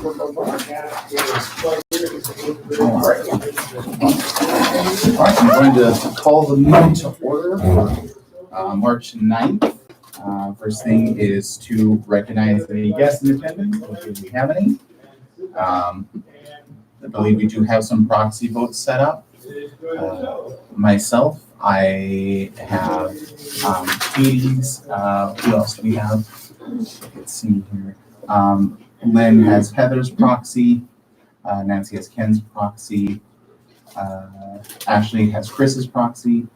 Alright, I'm going to call the meeting to order for March 9th. First thing is to recognize any guests in attendance, if we have any. I believe we do have some proxy votes set up. Myself, I have Katie's, who else do we have? Let's see here. Lynn has Heather's proxy, Nancy has Ken's proxy, Ashley has Chris's proxy,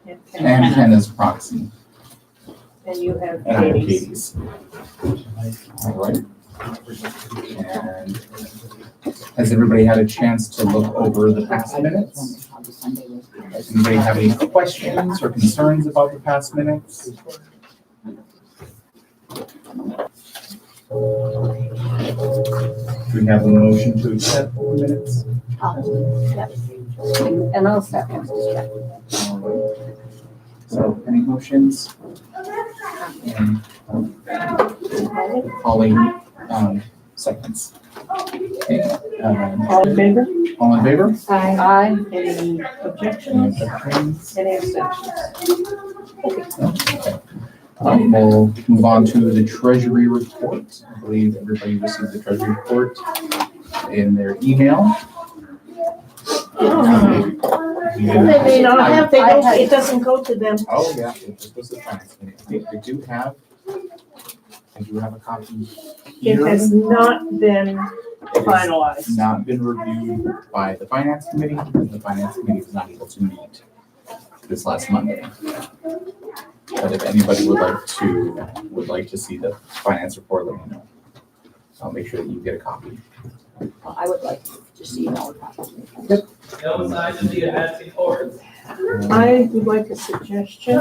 and Kenna's proxy. And you have And I have Katie's. All right. And has everybody had a chance to look over the past minutes? Does anybody have any questions or concerns about the past minutes? Do we have a motion to accept the minutes? And I'll second. So any motions? And Holly, seconds. Okay, All in favor? all in favor? Aye. Any objections? Any objections? Any abstentions? Okay. We'll move on to the treasury report. I believe everybody received the treasury report in their email. They may not have, it doesn't go to them. Oh, yeah, it just goes to the finance committee. I do have a copy It here. has not been finalized. Not been reviewed by the finance committee, and the finance committee was not able to meet this last Monday. But if anybody would like to see the finance report, let me know. I'll make sure that you get a copy. I would like to see all of No sign of the advancing forward. I would like a suggestion.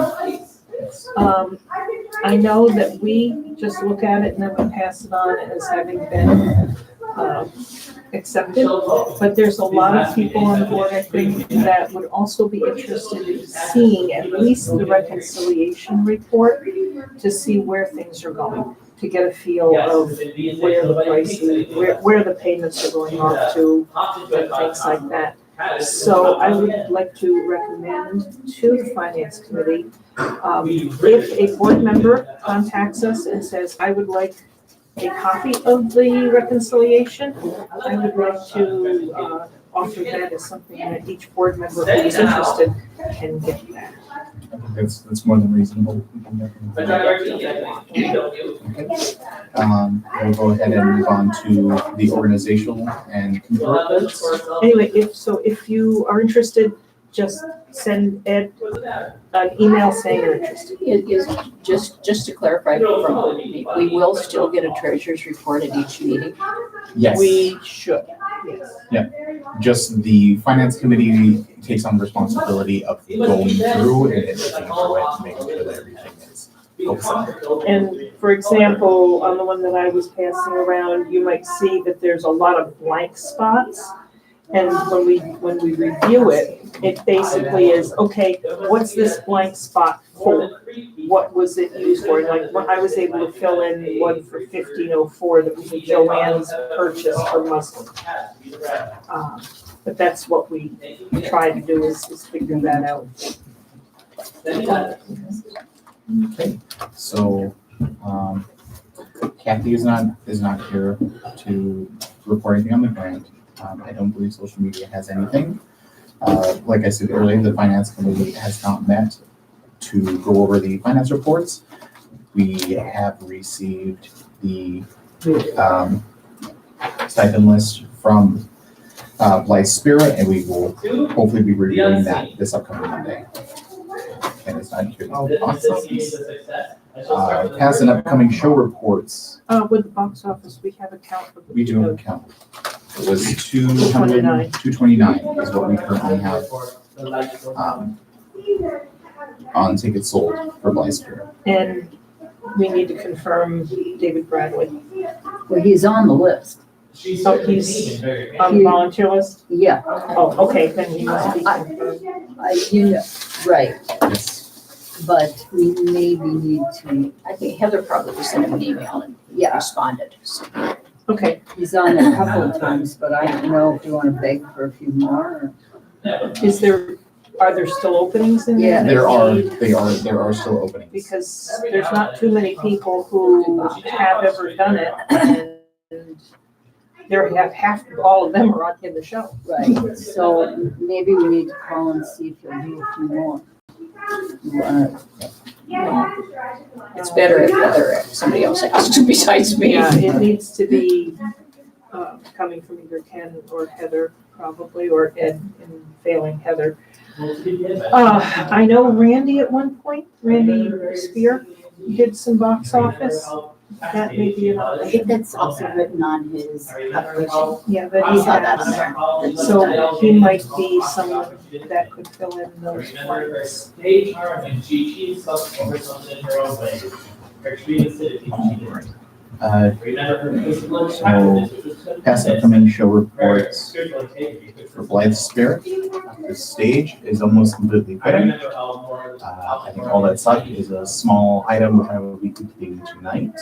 I know that we just look at it and then we pass it on as having been accepted, but there's a lot of people on the board, I think, that would also be interested in seeing at least the reconciliation report to see where things are going, to get a feel of where the prices, where the payments are going off to, and things like that. So I would like to recommend to the finance committee, if a board member contacts us and says, I would like a copy of the reconciliation, I would like to offer that as something that each board member who is interested can get that. I think that's more than reasonable. We can definitely do that. We'll go ahead and move on to the organizational and committee reports. Anyway, if you are interested, just send Ed an email saying you're interested. It is, just to clarify from me, we will still get a treasurer's report at each meeting. Yes. We should, yes. Just the finance committee takes on responsibility of going through and looking through it, making sure that everything is focused. And for example, on the one that I was passing around, you might see that there's a lot of blank spots. And when we review it, it basically is, okay, what's this blank spot for? What was it used for? Like, I was able to fill in one for 1504 that was Joanne's purchase for muslin. But that's what we try to do is figure that out. Okay, so Kathy is not here to report anything on the grant. I don't believe social media has anything. Like I said earlier, the finance committee has not met to go over the finance reports. We have received the stipend list from Blythe Spirit, and we will hopefully be reviewing that this upcoming Monday. And it's not here. Past and upcoming show reports. With the box office, we have a count of. We do have a count. It was 229 is what we currently have on tickets sold for Blythe Spirit. And we need to confirm David Bradley. Well, he's on the list. Oh, he's on the volunteer list? Yeah. Oh, okay, then he must be confirmed. You know, right, Yes. but we maybe need to, I think Heather probably sent him an email and responded. So Okay, He's on there a couple of times, but I don't know if you want to beg for a few more. are there still openings in there? Yeah. There are still openings. Because there's not too many people who have ever done it, and all of them are in the show. Right, so maybe we need to call and see if he'll do a few more. It's better if somebody else has to besides me. Yeah, it needs to be coming from either Ken or Heather, probably, or Ed, and failing Heather. I know Randy at one point, Randy Spear, did some box office. That may be an I think option. that's also written on his application. Yeah, that I he saw that on has. there. So he might be someone that could fill in those blanks. So past upcoming show reports for Blythe Spirit. The stage is almost completely finished. I think all that's left is a small item which I will be completing tonight.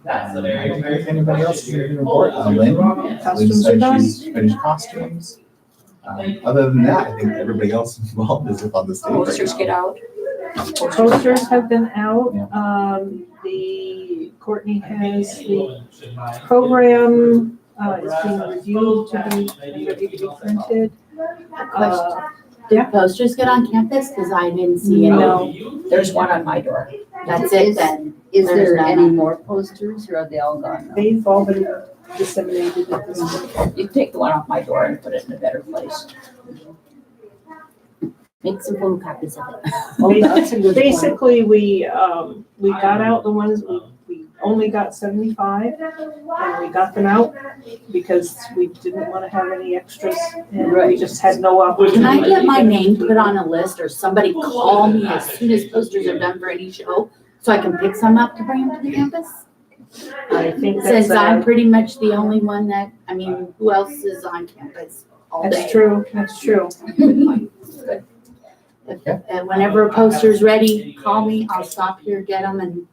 I don't think anybody else is going to report. Lynn Costumes are done. she's finished costumes. Other than that, I think everybody else involved is up on the stage. Posters get out. Posters have been out. Yeah. Courtney has the program, is being reviewed to be ready to be printed. Question. Did posters get on campus? Because I didn't see any. No, There's one on my door. That's it then. Is There's there none any on- more posters or are they all gone now? they've all been disseminated at this point. You take the one off my door and put it in a better place. Make some photocopies of it. Oh, that's a good point. Basically, we got out the ones, we only got 75, and we got them out because we didn't want to have any extras, and we Right. just had no opportunity. Can I get my name put on a list or somebody call me as soon as posters are done for any show so I can pick some up to bring them to the campus? I think Since I'm that's, pretty much the only one that, I mean, who else is on campus all day? that's true, that's true. And whenever a poster's ready, call me, I'll stop here, get them and.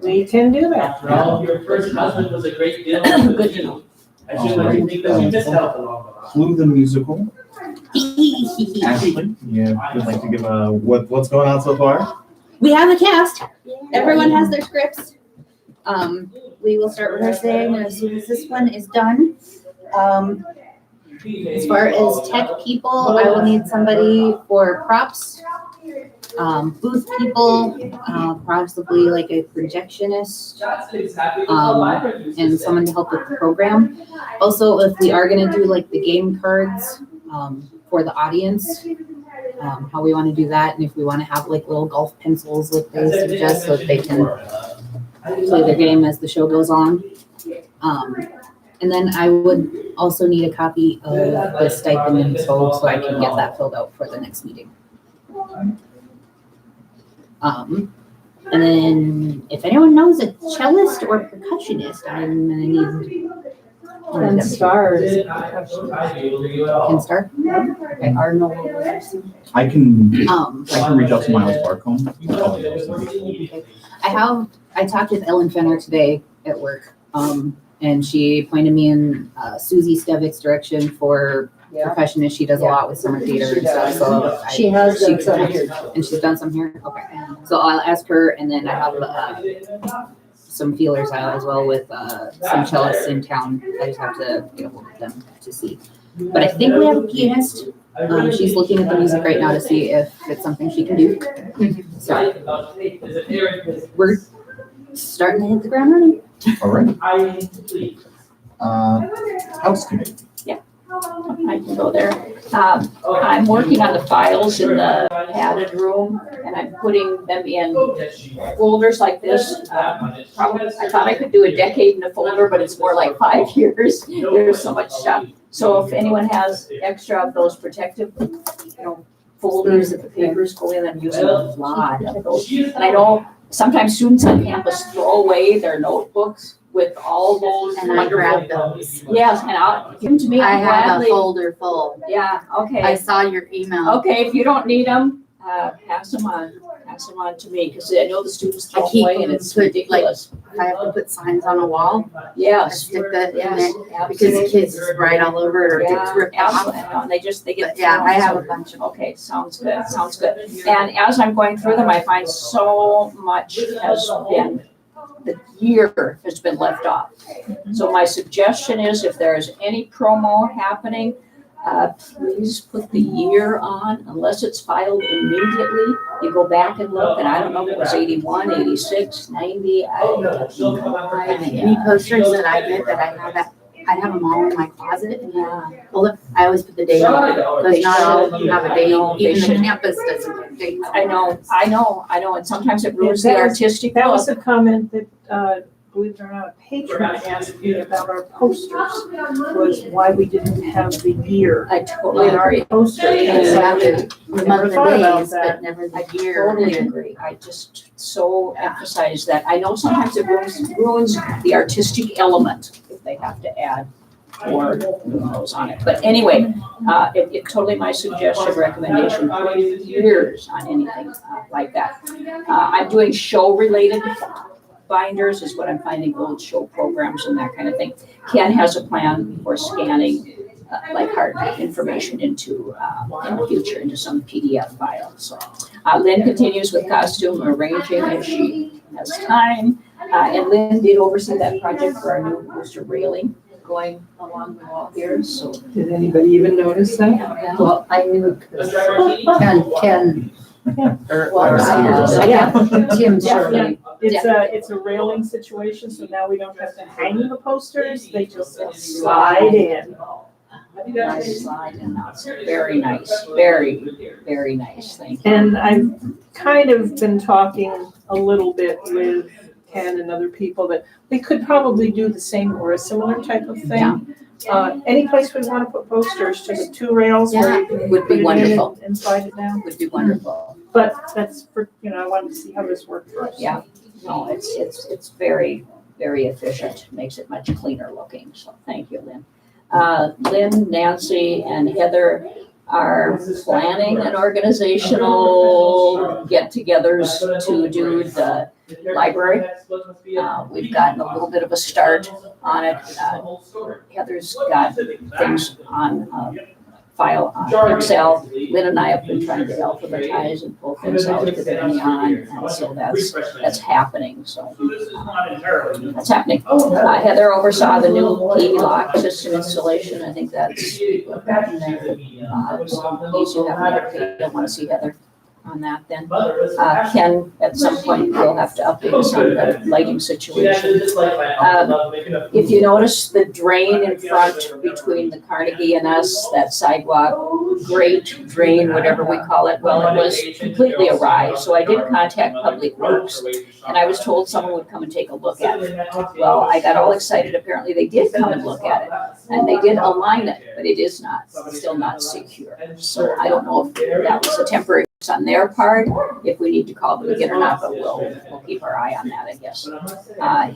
We can do that. After all, your first husband was a great deal. Good to know. I should like to think that you missed out along the line. Clue the musical. Ashley, you would like to give what's going on so far? We have a cast. Everyone has their scripts. We will start rehearsing as soon as this one is done. As far as tech people, I will need somebody for props. Booth people, possibly like a projectionist, and someone to help with the program. Also, if we are gonna do like the game cards, for the audience, how we wanna do that, and if we wanna have like little golf pencils like they suggest, so that they can play their game as the show goes on. And then I would also need a copy of the stipend info so I can get that filled out for the next meeting. And then if anyone knows a cellist or percussionist, I'm gonna need. Ken Starr is a Ken Starr? Okay, Arnold Wilson. I can reach out to Miles Barcombe. I talked with Ellen Fenner today at work, and she pointed me in Susie Stevick's direction for Yeah. percussionist. She does a lot with summer theater and stuff, so. She has she done some could- here. And she's done some here? Okay. So I'll ask her, and then I have some feelers out as well with some cellists in town. I just have to get a hold of them to see. But I think we have a pianist. She's looking at the music right now to see if it's something she can do. So we're starting to hit the ground running. All right. House committee. I can go there. I'm working on the files in the padded room, and I'm putting them in folders like this. Probably, I thought I could do a decade in a folder, but it's more like 5 years. There's so much stuff. So if anyone has extra of those protective, folders that the papers go in, I'm using a lot of those. And I know sometimes students on campus throw away their notebooks with all those. And I grabbed those. Yes, and I'll give them to me. I I'll have a gladly- folder full. Yeah, okay. I saw your email. Okay, if you don't need them, pass them on to me, because I know the students throw I them keep away and them it's put, like, ridiculous. If I have to put signs on a wall, I Yes, stick that in yes, it because the kids just write all over it or it gets yeah, ripped off. absolutely, I know, and they get. But yeah, I have a thrown, bunch of so- Okay, sounds good. And as I'm going through them, I find so much the year has been left off. So my suggestion is if there's any promo happening, please put the year on, unless it's filed immediately. You go back and look, and I don't know if it was 81, 86, 90. Any posters that I get that I have them all in my closet. And well, look, I always put the date on it, because not all of them have a date. Even the campus doesn't have dates. I know, and sometimes it ruins the That was- artistic That was look. a comment that, believe it or not, a patron asked me about our posters, was why we didn't have the year I totally in our agree. poster. You And so have I the never month thought and about days, that. but never I the year. totally agree. I just so emphasize that. I know sometimes it ruins the artistic element if they have to add or those on it. But anyway, it totally my suggestion, recommendation, put years on anything like that. I'm doing show-related binders is what I'm finding, old show programs and that kind of thing. Ken has a plan for scanning like hard information into, in the future, into some PDF file. So Lynn continues with costume arranging as she has time. And Lynn did oversee that project for our new booster railing going along the wall here, so. Did anybody even notice that? Well, I knew Ken, Tim Shirley. It's a railing situation, so now we don't have to hang the posters, they just slide in. Nice slide and that's very nice, very nice, thank you. And I've kind of been talking a little bit with Ken and other people that we could probably do the same or a similar type of thing. Any place we want to put posters, just two rails where you can Would be put it in wonderful. and slide it down. Would be wonderful. But that's for, I wanted to see how this worked first. Yeah. No, it's very, very efficient, makes it much cleaner looking, so thank you, Lynn. Lynn, Nancy, and Heather are planning an organizational get-togethers to do the library. We've gotten a little bit of a start on it. Heather's got things on file on Excel. Lynn and I have been trying to alphabetize and pull things out to the on, and so that's happening, so. That's happening. Heather oversaw the new key lock system installation. I think that's. Easy to have, don't want to see Heather on that then. Ken, at some point, will have to update us on the lighting situation. If you notice the drain in front between the Carnegie and us, that sidewalk, great drain, whatever we call it, well, it was completely awry. So I did contact Public Works and I was told someone would come and take a look at it. Well, I got all excited. Apparently they did come and look at it and they did align it, but it is still not secure. So I don't know if that was a temporary fix on their part, if we need to call them again or not, but we'll keep our eye on that, I guess.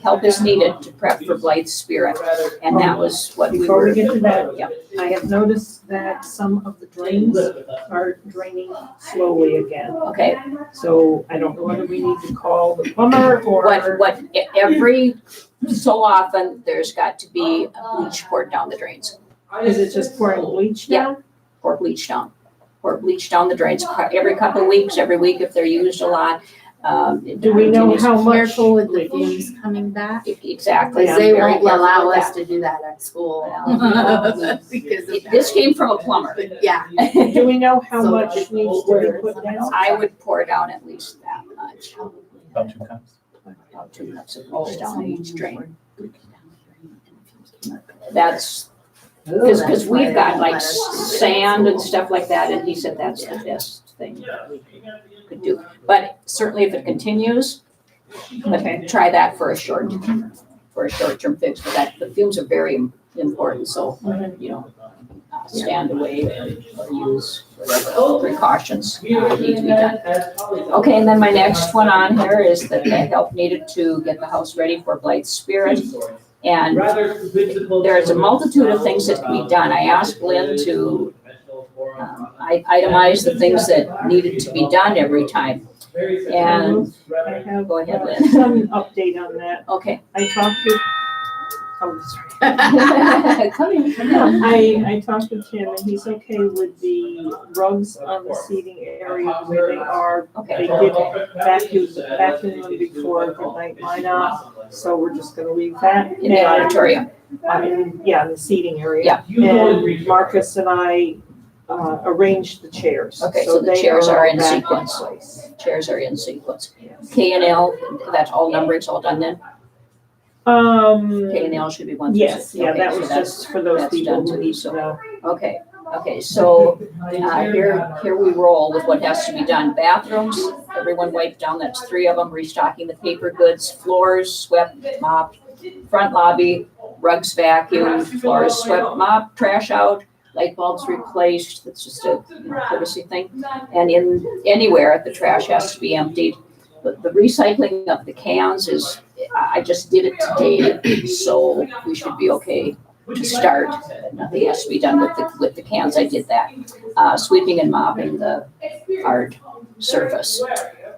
Help is needed to prep for Blythe's Spirit, and that was what we Before were. we get to that, Yep. I have noticed that some of the drains are draining slowly again. Okay, So I don't know whether we need to call the plumber or. every so often, there's got to be a bleach poured down the drains. Is it just pouring bleach down? Pour bleach down the drains every couple of weeks, every week if they're used a lot. Do we know how much? Careful with the fumes coming back, Exactly. because I'm they very won't careful allow with us that. to do that at school. Well, Because of This that. came from a plumber. Yeah. Do we know how So much needs to be put down? I would pour down at least that much, About 2 cups. about 2 cups of bleach down each drain. That's, because we've got like sand and stuff like that, and he said that's the best thing we could do. But certainly if it continues, try that for a short-term fix, but the fumes are very important, so, stand away or use whatever precautions need to be done. Okay, and then my next one on here is that the help needed to get the house ready for Blythe's Spirit. And there's a multitude of things that can be done. I asked Lynn to I itemized the things that needed to be done every time. And, I have go ahead, Lynn. some update on that. Okay. I talked to, oh, sorry. Come in, come in. I talked to Tim and he's okay with the rugs on the seating area where they are. Okay. They did vacuum them before the night lineup, so we're just gonna leave that. In the auditorium. Yeah, in the seating area. Yeah. And Marcus and I arranged the chairs. Okay, so the they chairs are in back in sequence. place. Chairs are in sequence. K and L, that's all numbers all done then? K and L should be 1 through 6. Yes, yeah, Okay, that so was that's- just for those that's people done who too, need so- to know. Okay, so here we roll with what has to be done. Bathrooms, everyone wiped down, that's 3 of them, restocking the paper goods, floors swept, mopped, front lobby, rugs vacuumed, floors swept, mopped, trash out, light bulbs replaced, that's just a courtesy thing. And anywhere, the trash has to be emptied. The recycling of the cans is, I just did it today, so we should be okay to start. Nothing has to be done with the cans, I did that. Sweeping and mopping the hard surface.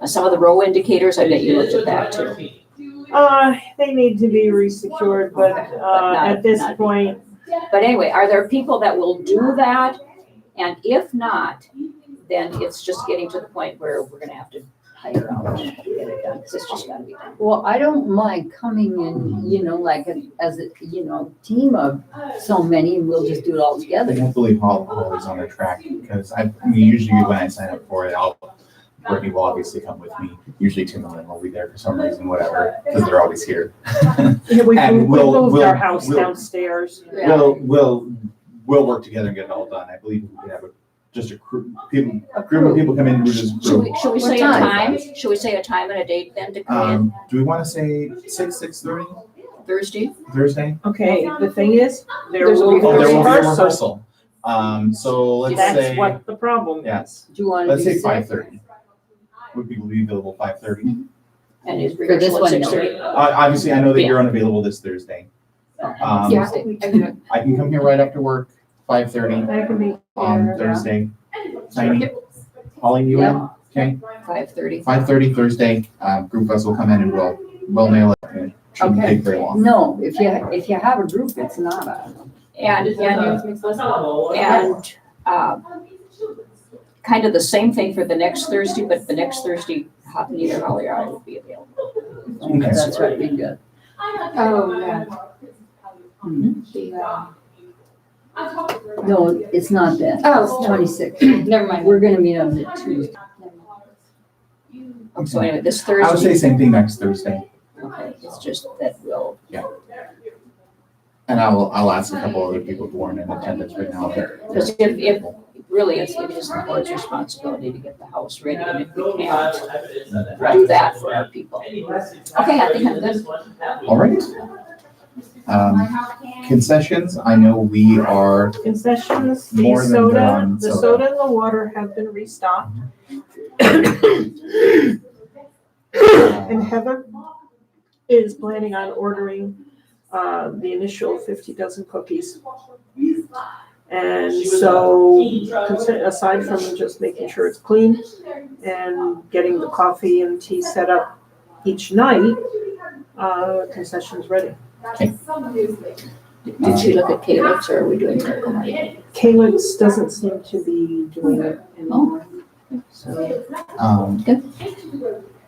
Some of the row indicators, I bet you looked at that too. They need to be resecured, but not- at this not- point, But anyway, are there people that will do that? And if not, then it's just getting to the point where we're gonna have to hire out to get it done, because it's just gotta be done. Well, I don't mind coming in, like as a, team of so many, and we'll just do it all together. Hopefully Holly's on the track, because usually when I sign up for it, Brittany will obviously come with me. Usually Tim and Lynn will be there for some reason, whatever, because they're always here. yeah, we And moved our house we'll- downstairs. We'll work together and get it all done. I believe we could have just a group of people come in, we just. Should we What say a time? time? Should we say a time and a date then to come in? Do we want to say 6:30 Thursday? Thursday? Okay, the thing is, there There's a will be Oh, there will be a rehearsal. rehearsal. So let's That's say, what the problem Yeah. is. Do you want to let's do say 6? 5:30. Would people be available 5:30? And is this rehearsal at one, no. 6:30? Obviously, I know that you're unavailable this Thursday. Yeah. I can come here right after work, 5:30 I can be on there. Thursday. Tiny, Holly, you in? Okay, 5:30. 5:30 Thursday, group of us will come in and we'll nail it. It shouldn't Okay. take very long. No, if you have a group, it's not a. And kind of the same thing for the next Thursday, but the next Thursday, neither Holly or I will be available. Okay. That's right, be good. Oh, yeah. No, it's not that. Oh, It's 26. Never mind. We're gonna meet on the Tuesday. So anyway, this I would say Thursday, same thing next Thursday, okay, it's just that we'll, and I'll ask a couple other people who aren't in attendance right now. because if really it is the board's responsibility to get the house ready, and if we can't do that for our people. Okay, I think I'm good. All right. Concessions, I know we are, Concessions, the More than soda, done, the soda. soda and the water have been restocked. And Heather is planning on ordering the initial 50 dozen cookies. And so, aside from just making sure it's clean and getting the coffee and tea set up each night, concession's ready. Did she look at Caleb's, or are we doing Miracle Money? Calyx doesn't seem to be doing it anymore. So,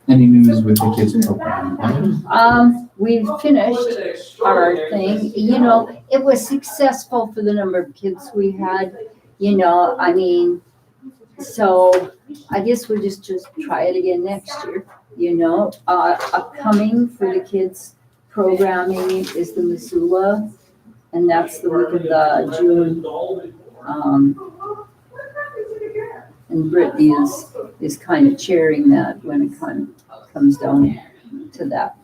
any news with the kids program? We've finished our thing. It was successful for the number of kids we had, so I guess we'll just try it again next year, Upcoming for the kids programming is the Missoula, and that's the week of the June. And Brittany is kind of chairing that when it comes down to that.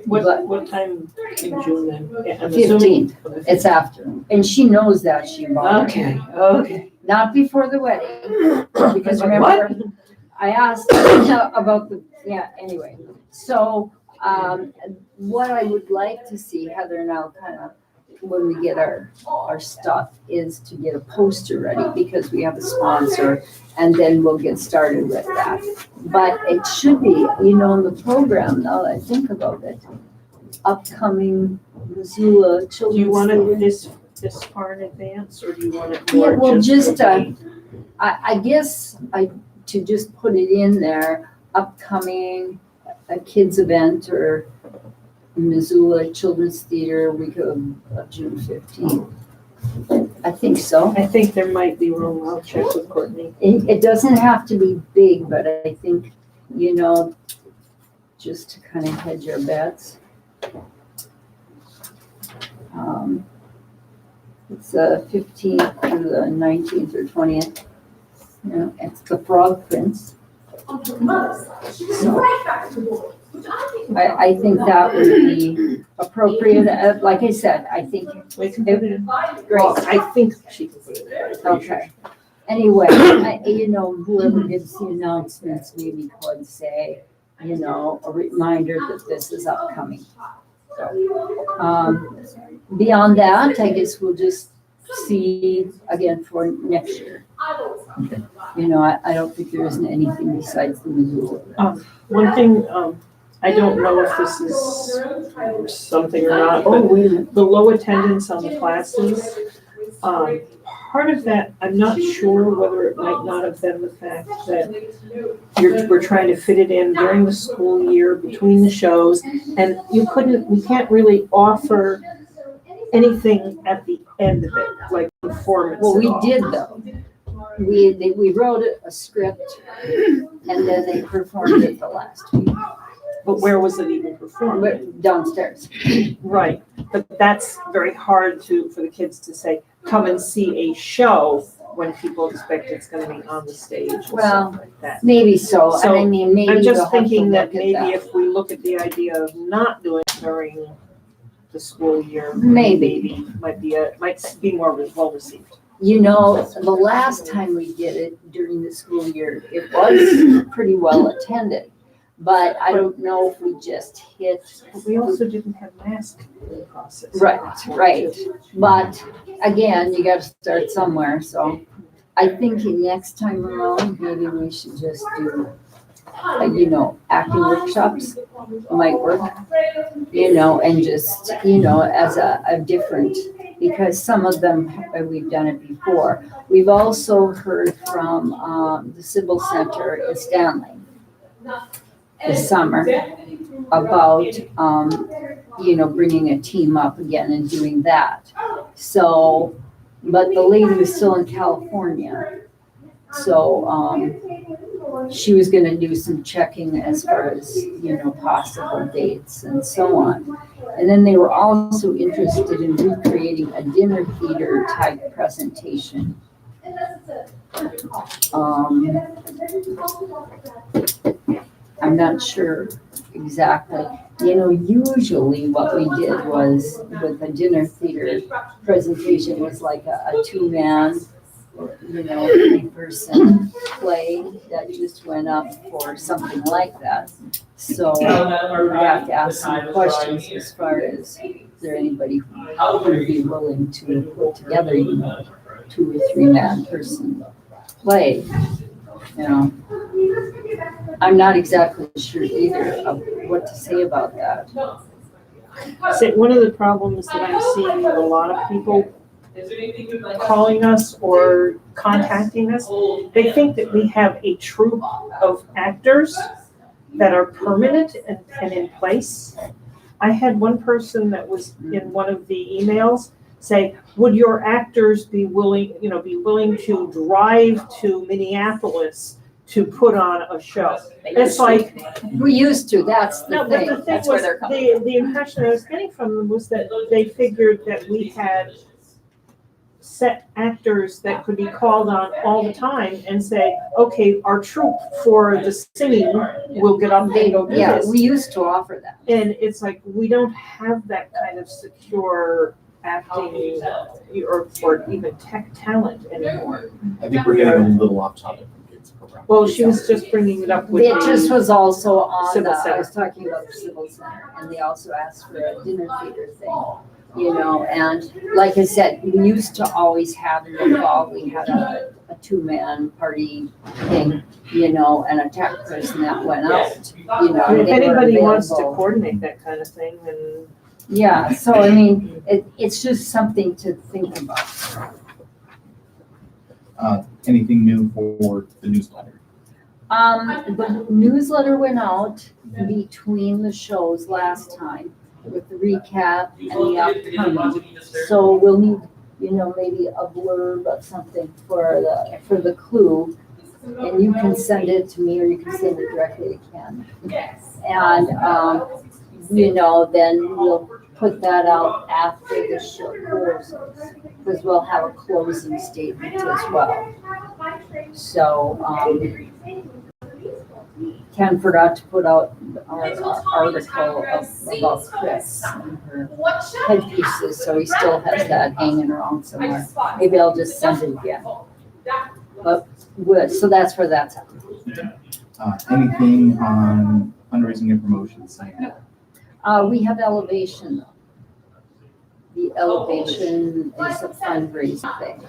what time in June then? Yeah, I'm assuming- 15th, it's after, and she knows that, she bought it. Okay. Not before the wedding, because Like remember, I asked about anyway. So, what I would like to see, Heather and I'll kind of when we get our stuff is to get a poster ready because we have a sponsor and then we'll get started with that. But it should be, in the program, now that I think about it, upcoming Missoula Do you Children's want Theater. it this far in advance, or do you want it Yeah, more well, just? I guess to just put it in there, upcoming a kids event or Missoula Children's Theater week of June 15th. I think so. I think there might be room. I'll check with Courtney. It doesn't have to be big, but I think, just to kind of hedge our bets. It's the 15th through the 19th or 20th. It's the Frog Prince. So I think that would be appropriate. Like I said, I think We can put it in. great. I think she can put it in. I'm pretty sure. Okay. Anyway, whoever gives the announcements maybe could say, a reminder that this is upcoming. So, beyond that, I guess we'll just see again for next year. I don't think there isn't anything besides the Missoula. One thing, I don't know if this is something or not, Oh, but wait a minute. the low attendance on the classes, part of that, I'm not sure whether it might not have been the fact that we're trying to fit it in during the school year between the shows, and we can't really offer anything at the end of it, like performance Well, at we all. did though. We wrote a script and then they performed it the last week. But where was it even performed? Went downstairs. Right, but that's very hard for the kids to say, come and see a show when people expect it's gonna be on the stage or Well, something like that. Maybe so. So, I mean, maybe I'm we'll just have to thinking that look at maybe that. if we look at the idea of not doing it during the school year, Maybe. might be more well received. The last time we did it during the school year, it was pretty well attended. But I don't know if we just hit. But we also didn't have mask process. Right. But again, you gotta start somewhere, so I think next time around, maybe we should just do, acting workshops might work, and just, as a different, because some of them, we've done it before. We've also heard from, the Civil Center in Stanley this summer about, bringing a team up again and doing that. So, but the lady was still in California. So, she was gonna do some checking as far as, possible dates and so on. And then they were also interested in recreating a dinner theater type presentation. I'm not sure exactly. Usually what we did was with a dinner theater presentation was like a two-man, three-person play that just went up for something like that. So we would have to ask some questions as far as, is there anybody who would be willing to put together, 2 or 3-man person play? I'm not exactly sure either of what to say about that. So one of the problems that I'm seeing with a lot of people calling us or contacting us, they think that we have a troupe of actors that are permanent and in place. I had one person that was in one of the emails say, would your actors be willing to drive to Minneapolis to put on a show? It's like, We used to, that's the no, but the thing. thing That's where was, they're coming the impression I was getting from them was that they figured that we had set actors that could be called on all the time and say, okay, our troupe for the singing will get up and go do Yeah, this. we used to offer that. And it's like, we don't have that kind of secure acting or even tech talent anymore. I think we're getting a little off topic from kids program. Well, she was just bringing it up with It just the, was also on, Civil I Center. was talking about the Civil Center, and they also asked for a dinner theater thing. you know, and like I said, we used to always have in the fall, we had a two-man party thing, you know, and a tech person that went out, you know. If they were anybody wants to available. coordinate that kind of thing, then Yeah, so I mean, it's just something to think about. Anything new for the newsletter? The newsletter went out between the shows last time with the recap and the upcoming. So we'll need, you know, maybe a blurb of something for the clue. And you can send it to me or you can send it directly to Ken. And, you know, then we'll put that out after the show closes, because we'll have a closing statement as well. So, Ken forgot to put out our article about Chris and her headpieces, so he still has that hanging around somewhere. Maybe I'll just send it again. But, so that's where that's at. Anything on fundraising and promotion sign up? We have Elevation. The Elevation is a fundraising thing.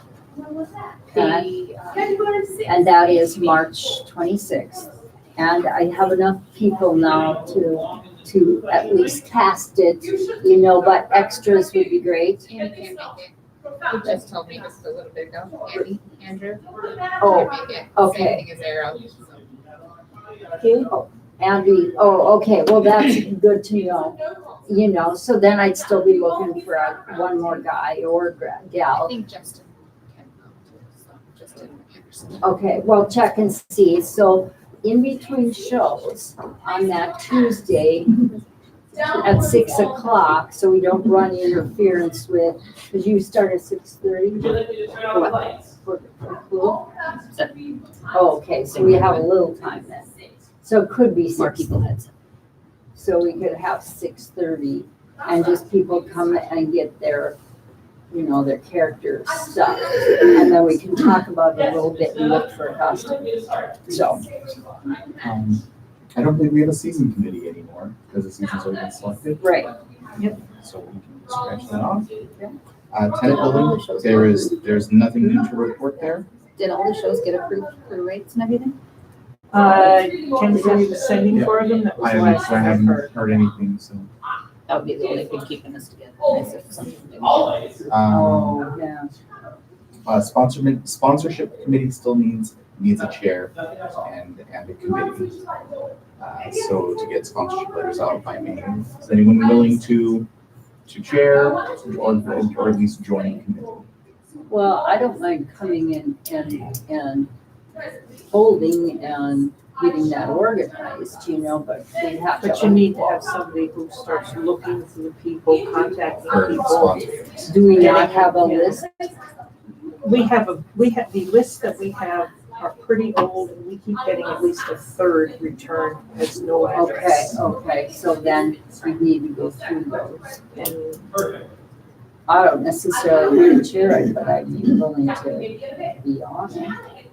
And that is March 26th. And I have enough people now to at least cast it, you know, but extras would be great. Who just told me just a little bit ago, Andrew. Oh, Can't make it. okay. Same thing as Arrow. Andy, okay, well, that's good to know, you know, so then I'd still be looking for one more guy or I gal. think Justin can come too, so Justin Anderson. Okay, well, check and see, so in between shows on that Tuesday at 6 o'clock, so we don't run interference with, because you start at 6:30 for Clue? Oh, okay, so we have a little time then. So it could be More 6. people had some. So we could have 6:30 and just people come and get their, you know, their character stuff. And then we can talk about it a little bit and look for a costume. So, I don't believe we have a season committee anymore because the season's already been selected. right, So we can scratch that off. Tenant building, there's nothing new to report there. Did all the shows get approved for rates and everything? Ken said he was sending for them, that was the last I thing I haven't heard. heard anything, so. That would be the only thing keeping us together. Nice if something new. oh, yeah. Sponsorship committee still needs a chair and a committee. So to get sponsorship letters out by me, is anyone willing to chair or at least join committee? Well, I don't mind coming in and holding and getting that organized, you know, but we'd have to. But you need to have somebody who starts looking for the people, contacting For people. sponsors. Do we not have a list? We have the lists that we have are pretty old, and we keep getting at least a third return as no address. Okay, so then we need to go through those. And I don't necessarily want to chair it, but I'd be willing to be on it.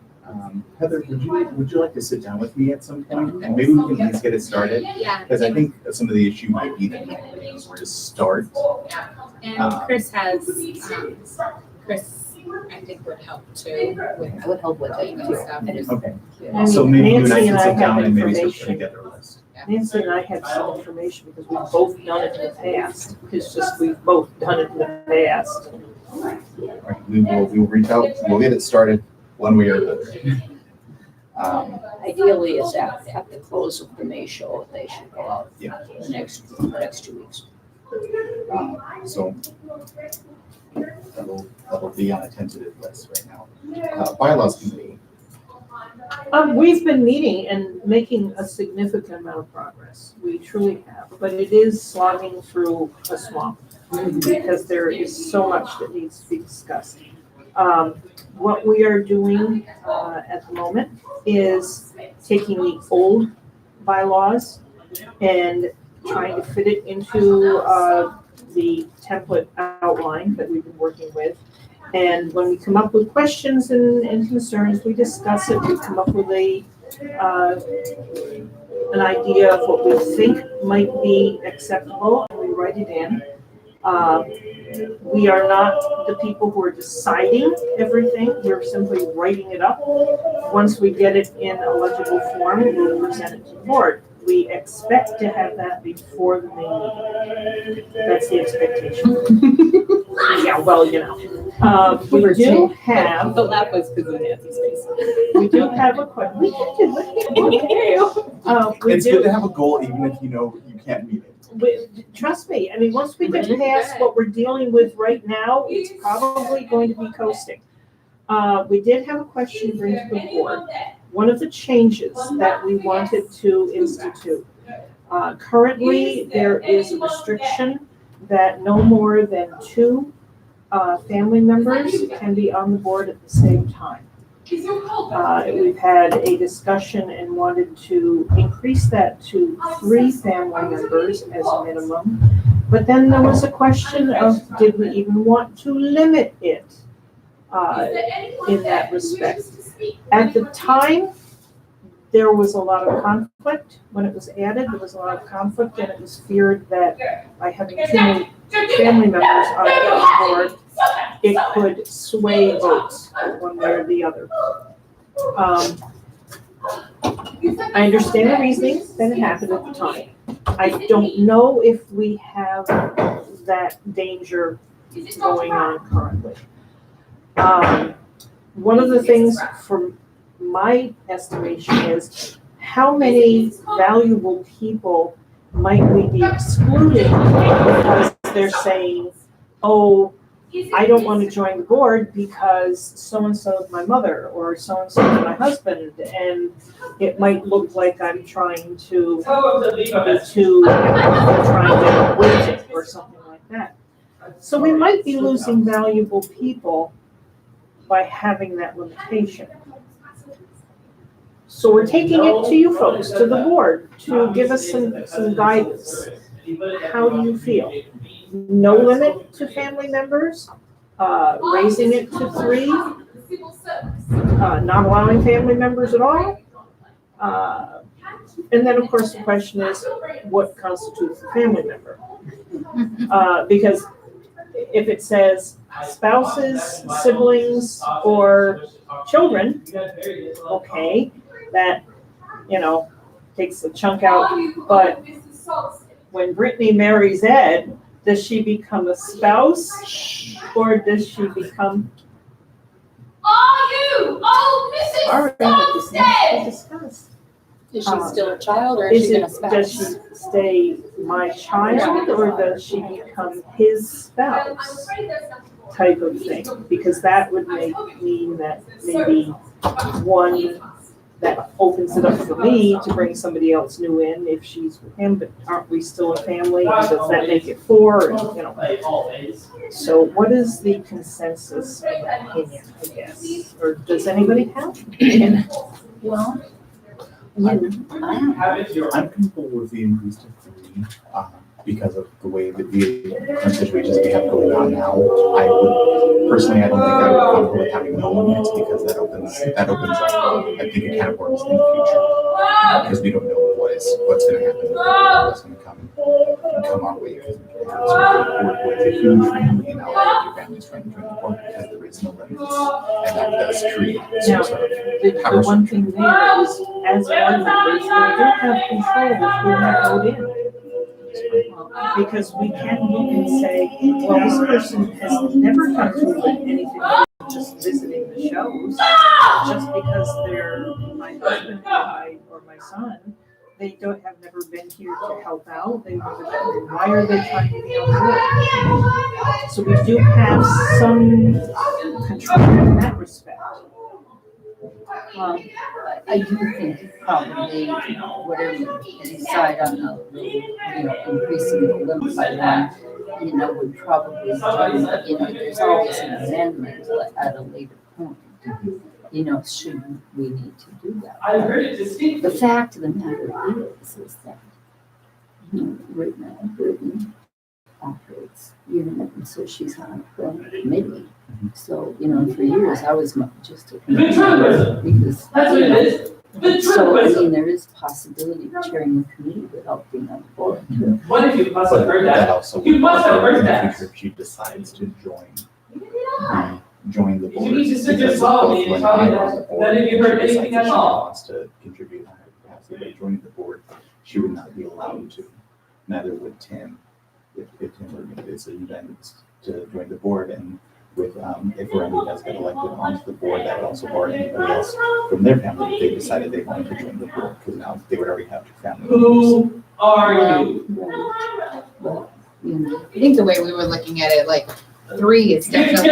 Heather, would you like to sit down with me at some point and maybe we can at least get it started? Yeah. Because I think some of the issue might be that nobody knows where to start. And Chris has, Chris, I think would help too with. I would help with it too. Stuff. Okay, I so mean, maybe you and I Nancy can and I sit down have and maybe start information. putting together a list. Nancy and I have some information because we've both done it in the past. It's just we've both done it in the past. Right, we will reach out, we'll get it started one way or another. Ideally, it's at the close of the May show, they should go out Yeah. the next 2 weeks. So that'll be on a tentative list right now. Bylaws committee, We've been meeting and making a significant amount of progress. We truly have, but it is slogging through a swamp because there is so much that needs to be discussed. What we are doing at the moment is taking the old bylaws and trying to fit it into the template outline that we've been working with. And when we come up with questions and concerns, we discuss it. We come up with an idea of what we think might be acceptable, and we write it in. We are not the people who are deciding everything, we're simply writing it up. Once we get it in a legible form, we'll present it to the board. We expect to have that before the May meeting. That's the expectation. Yeah, well, you know. We do have, The laugh was because of Nancy's face. we do have a question. We can do it. We It's good to do, have a goal even if you know you can't meet it. trust me, I mean, once we get past what we're dealing with right now, it's probably going to be coasting. We did have a question to bring to the board. One of the changes that we wanted to institute. Currently, there is a restriction that no more than 2 family members can be on the board at the same time. We've had a discussion and wanted to increase that to 3 family members as a minimum. But then there was a question of, did we even want to limit it in that respect? At the time, there was a lot of conflict. When it was added, there was a lot of conflict, and it was feared that by having too many family members on the board, it could sway votes one way or the other. I understand the reasoning that it happened at the time. I don't know if we have that danger going on currently. One of the things from my estimation is how many valuable people might we be excluding because they're saying, oh, I don't want to join the board because so-and-so is my mother or so-and-so is my husband, and it might look like I'm trying to waive it or something like that. So we might be losing valuable people by having that limitation. So we're taking it to you folks, to the board, to give us some guidance. How do you feel? No limit to family members, raising it to 3, not allowing family members at all. And then, of course, the question is, what constitutes a family member? Because if it says spouses, siblings, or children, okay, that, takes a chunk out. But when Brittany marries Ed, does she become a spouse or does she become? All right, we'll discuss. Is she still a child or is she gonna spouse? Does she stay my child or does she become his spouse type of thing? Because that would mean that maybe one that opens it up for me to bring somebody else new in if she's with him, but aren't we still a family? Does that make it 4? So what is the consensus opinion, I guess? Or does anybody have an opinion? Well, I'm comfortable with the increase to 3 because of the way that the current situations we have going on now. I don't think I would be comfortable with having no limits because that opens up, I think, a can of worms in the future because we don't know what's going to happen, what's going to come our way. Because we're with a huge family, and now your family's trying to join the board because there is no limits, and that does create some sort of The one thing there is, as board members, we do have control of who we vote in. Because we can look and say, well, this person has never come to anything, just visiting the shows, just because they're my husband or my son. They have never been here to help out. They've never been, why are they trying to be on board? So we do have some control in that respect. Well, I do think probably whatever you decide on the, increasing the limit by 1, would probably, there's always an amendment at a later point. Should we need to do that? The fact of the matter is that, right now, Brittany operates, and so she's on a committee. So, for years, I was just a committee because, The So, I truth mean, there is possibility of chairing the committee without being on the board too. What if you must have But heard that that? also You would must have offer in heard the that. future if she decides to join the You board. need to sit Because there both and Lynn and tell I me are on the board, that if you and heard she decides anything that at she all. wants to contribute in her capacity by joining the board, she would not be allowed to. Neither would Tim, if Tim were going to, so you then to join the board, and with, if Randy does get elected onto the board, that would also bar anybody else from their family if they decided they wanted to join the board, because now they would already have two family members. Who are you? Right. But, you know, I think the way we were looking at it, like 3 is definitely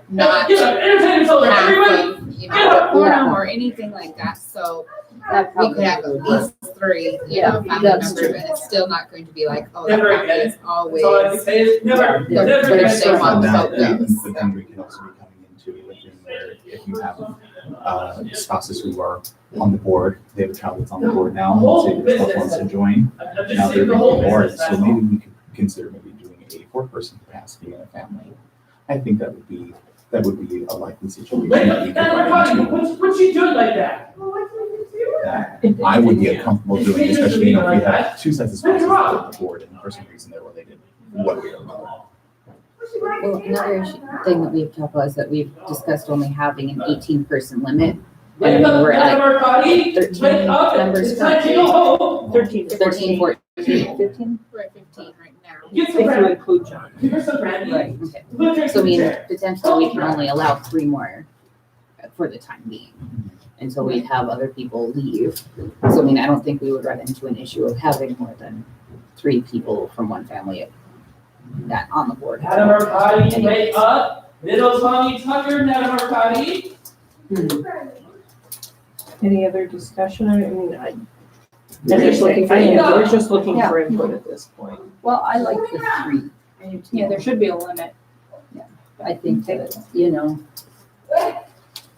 not Get up, entertain yourself, half everybody. of, the quorum or anything like that. So that we could probably have at would least 3, Yeah, family that's members, true. and it's still not going to be like, oh, that Never family again. is always. That's all I can say is never, Yeah, never but again. if they want And the that, vote goes. but then we can also be coming into a religion where if you have spouses who are on the board, they have a child that's on the board now, let's say their spouse wants to join, I'm now just they're saying the being whole board, business, so that's maybe all. we could consider maybe doing a 4-person capacity in a family. I think that would be a likely situation Wait, that we could run into. what's she doing like that? That I would be uncomfortable doing, especially, if we have 2 sets of spouses that are on the board and for some reason they're related, one way or another. Well, another thing that we've talked about is that we've discussed only having an 18-person limit. Wake And up, we're at everybody. 13 Wake up, members it's time to go home. 13, 13, 14, 15? We're at 15 right now. Get if some you brandy. include John. Give her some brandy. Right, okay. Look her So I some mean, chair. potentially we can only allow 3 more for the time being. And so we'd have other people leave. So I mean, I don't think we would run into an issue of having more than 3 people from one family that on the board. Madam Arcadi, wake up. Little Tommy Tucker, Madam Arcadi. Any other discussion? I mean, We're just looking for we're just looking Yeah. for input at this point. Well, I like the 3. Yeah, there should be a limit. I think that, you know.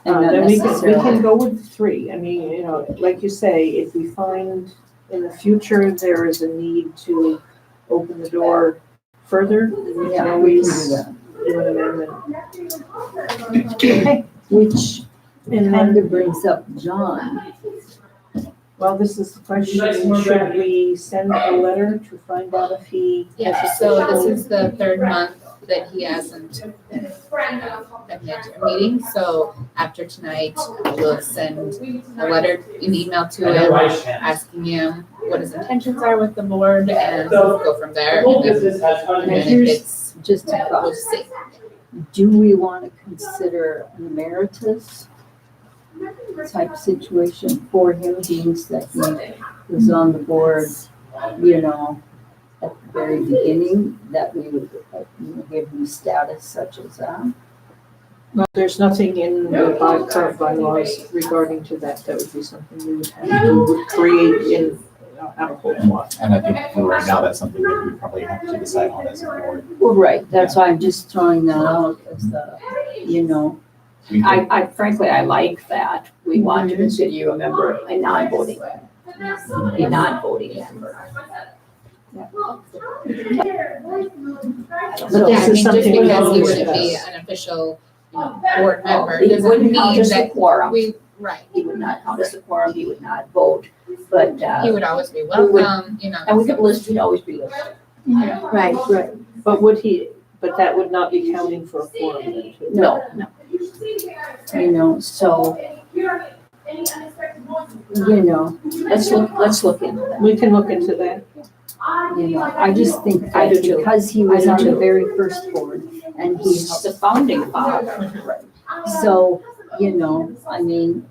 And not Then we can necessarily, go with 3. I mean, like you say, if we find in the future there is a need to open the door further, we can yeah, we can always do that. do an amendment. Okay, which And kind then, of brings up John. well, this is the question, should we send a letter to find out if he Yeah, has so this is the 3rd month that he hasn't attended a meeting. So after tonight, we'll send a letter, an email to him, asking him what his intentions are with the board and go from there. The whole And then business has fun. and then if Here's it's, just a we'll thought. see. Do we want to consider an emeritus type situation for him, being that he was on the board, you know, at the very beginning, that we would give him status such as that? Well, there's nothing in the current bylaws regarding to that. That would be something we would have to create in out of whole cloth. And I think for right now, that's something that we probably have to decide on as a board. Well, right, that's why I'm just throwing that out as the, you know, We could- I frankly, I like that. We want to consider you a member, a non-voting member. But So this Yeah, I is mean, just something we because he always wouldn't be discuss. an official, board member, He doesn't wouldn't count mean as a that quorum. we, right. He would not count as a quorum, he would not vote, but, He would always be would- welcome, and we could list, he'd always be listed. right, right. But but that would not be counting for a quorum then too. No, You know, so, you know, let's look into that. We can look into that. you know, I just think I that do too. because he was on the very first board and He's he's, the founding father. so, you know, I mean,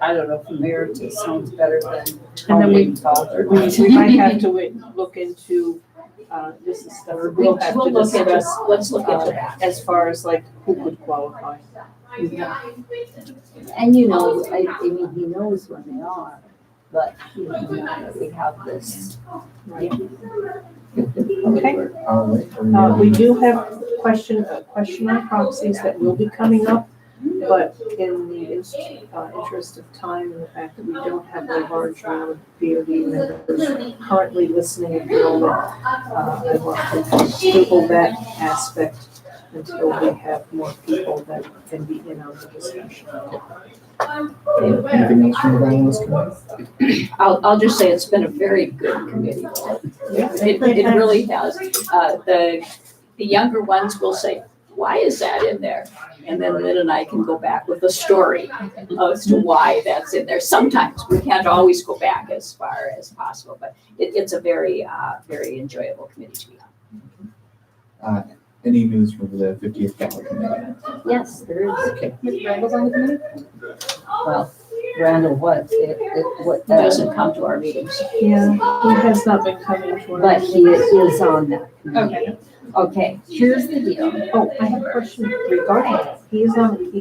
I don't know if emeritus sounds better than And then founding father. We might have to look into, this is stuff we'll have to We'll look into, discuss let's look into that. as far as like who could qualify. And you know, I mean, he knows when they are, but, you know, we have this. Okay. All right. We do have a question on proxies that will be coming up, but in the interest of time and the fact that we don't have a large amount of BOD members currently listening at the moment, I want to table that aspect until we have more people that can be in on the discussion. Anything else from the Wellness Committee? I'll just say it's been a very good committee. It really has. The younger ones will say, why is that in there? And then Lynn and I can go back with a story as to why that's in there. Sometimes, we can't always go back as far as possible, but it's a very, very enjoyable committee to be on. Any news from the 50th Gala Committee? Yes, there is. Okay. Randall's on the committee? Well, Randall was, what, He doesn't come to our meetings. Yeah, he has not been coming to but us. he is on that committee. Okay. Okay, here's the deal. Oh, I have a question regarding that. He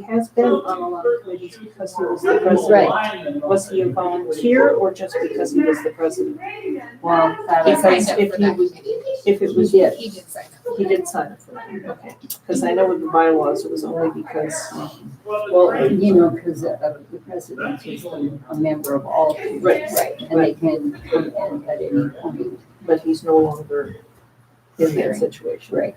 has been on a lot of committees because he was the president. Right. Was he a volunteer or just because he was the president? Well, He that signed is, up if for he that was- committee. If it was, he did. He did sign up. he did sign up for that, okay. Because I know with the bylaws, it was only because, Well, you know, because the president is a member of all committees. right, And they can come in at any point. but he's no longer in that situation. Right.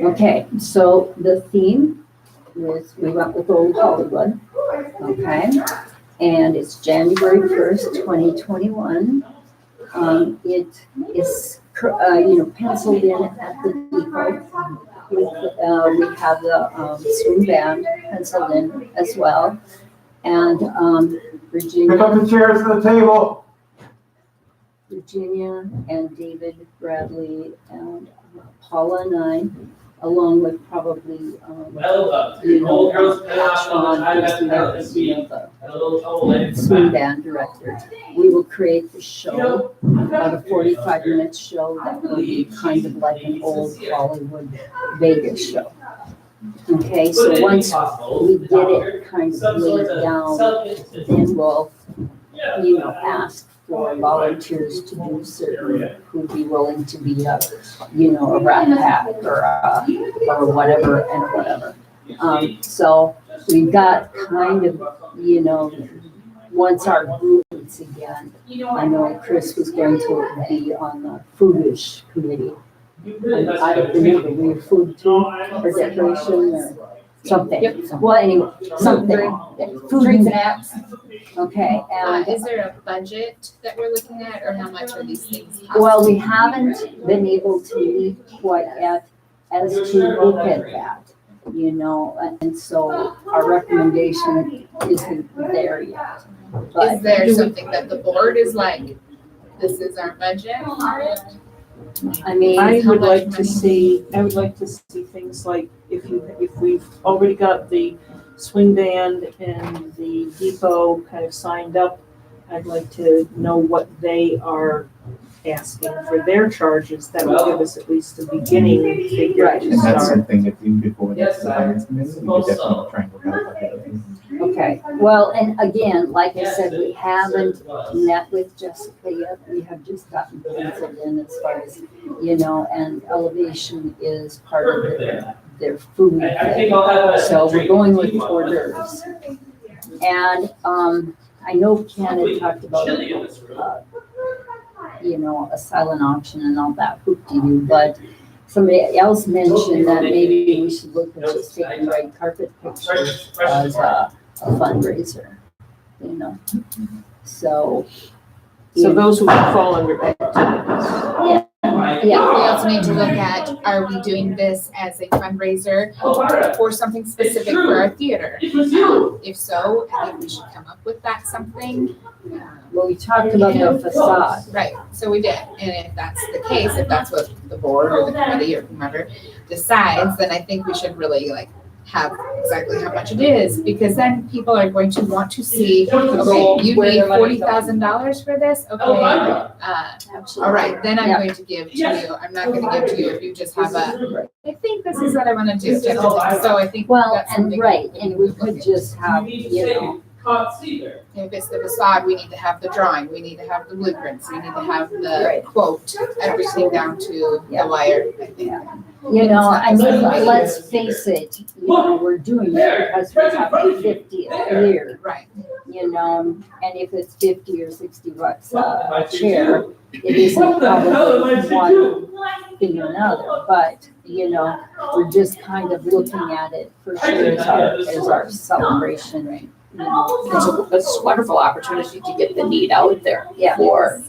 Okay, so the theme was, we went with Old Hollywood, okay? And it's January 1st, 2021. It is, penciled in at the depot. We have the swing band penciled in as well. And Pick up the chairs to the table. Virginia and David Bradley and Paula and I, along with probably, Well done. you know, Old girls put out on the Sean, time who's at the this meeting. the Had a little trouble waiting for swing that. band director. We will create the show, about a 45-minute show that will be kind of like an old Hollywood Vegas show. Okay, so once we get it kind of laid down, then we'll, ask for volunteers to do certain, who'd be willing to be a rat pack or whatever and whatever. So we got kind of, once our group meets again, I know Chris was going to be on the foodish committee. I don't remember, were you food too, or decoration or something? Well, anyway, something. Food Drinks and and apps. Okay, and Is there a budget that we're looking at, or how much are these things costing? well, we haven't been able to meet quite yet as to look at that, and so our recommendation isn't there yet. Is But there something that the board is like, this is our budget for it? I mean, I How would much like money? to see things like, if we've already got the swing band and the depot kind of signed up, I'd like to know what they are asking for their charges. That will give us at least a beginning figure to And that's start. something, if you could forward that Yes, to the finance committee, we could definitely try and work out a budget. okay, well, and again, like I said, we haven't met with Jessica yet. We have just gotten penciled in as far as, and Elevation is part of their food I thing. think I'll have a. So we're drink going with tomorrow. hors d'oeuvres. And I know Ken had talked about, Chilly in this room. a silent auction and all that hoop-de-doo, but somebody else mentioned that maybe we should look at just taking red carpet pictures as a fundraiser, So. So those who fall under activities. Yeah, We also need to look at, are we doing this as a fundraiser for something specific for our theater? It was you. If so, I think we should come up with that something. well, we talked about the facade. Right, so we did, and if that's the case, if that's what the board or the committee or whomever decides, then I think we should really have exactly how much it is, because then people are going to want to see, okay, you need $40,000 for this, okay. All right, then I'm Yeah. going to give to you, I'm not gonna give to you if you just have I think this is what I wanna do, type of thing. So I think Well, that's and something. right, and we could just have, Can't see there. If it's the facade, we need to have the drawing, we need to have the blueprints, we need to have the Right. quote, everything down to Yeah. the wire, I think. I mean, let's face it, we're doing it because we have the 50th year, Right, and if it's 50 or 60 bucks a chair, it isn't What the hell am I probably to one do? thing or another, but you know, we're just kind of looking at it for sure as our celebration, you know. It's a wonderful opportunity to get the need out there Yeah. for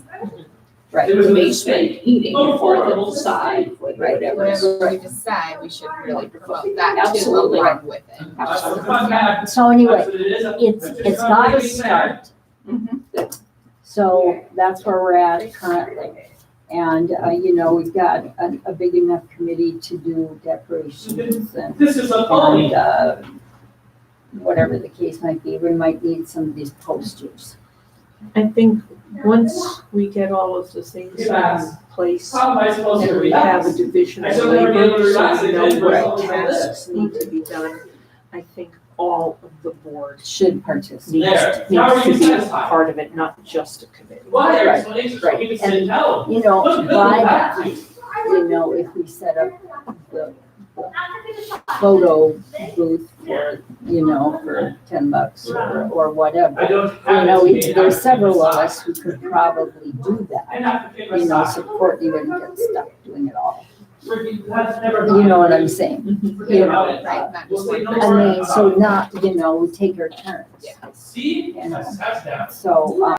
Right. the basement heating, for the side, for whatever. Whatever we decide, we should really promote that too Absolutely. along with it. So anyway, it's gotta start. Mhm. So that's where we're at currently. And, you know, we've got a big enough committee to do decorations and, This is a phony. whatever the case might be, we might need some of these posters. I think once we get all of the things in place How am I supposed to and we have a relax? division I of shouldn't be able labor, to relax so we if know it's what right. tasks need to be done, I think all of the board Should participate. There. How are you needs to be a satisfied? part of it, not just a committee. Why are Right, explanations right. you can say no? You know, What's the by back that, to? you know, if we set up the photo booth for, you know, for $10 or whatever. I don't You have know, it to me. there's several of us who could probably do I that. have to pick my You know, side. so Courtney wouldn't get stuck doing it all. That's never. You know what I'm saying? Forget about it. Right, not We'll just say one no I more mean, about so it. not, you know, we take our turns. See? You know. That's touchdown. So,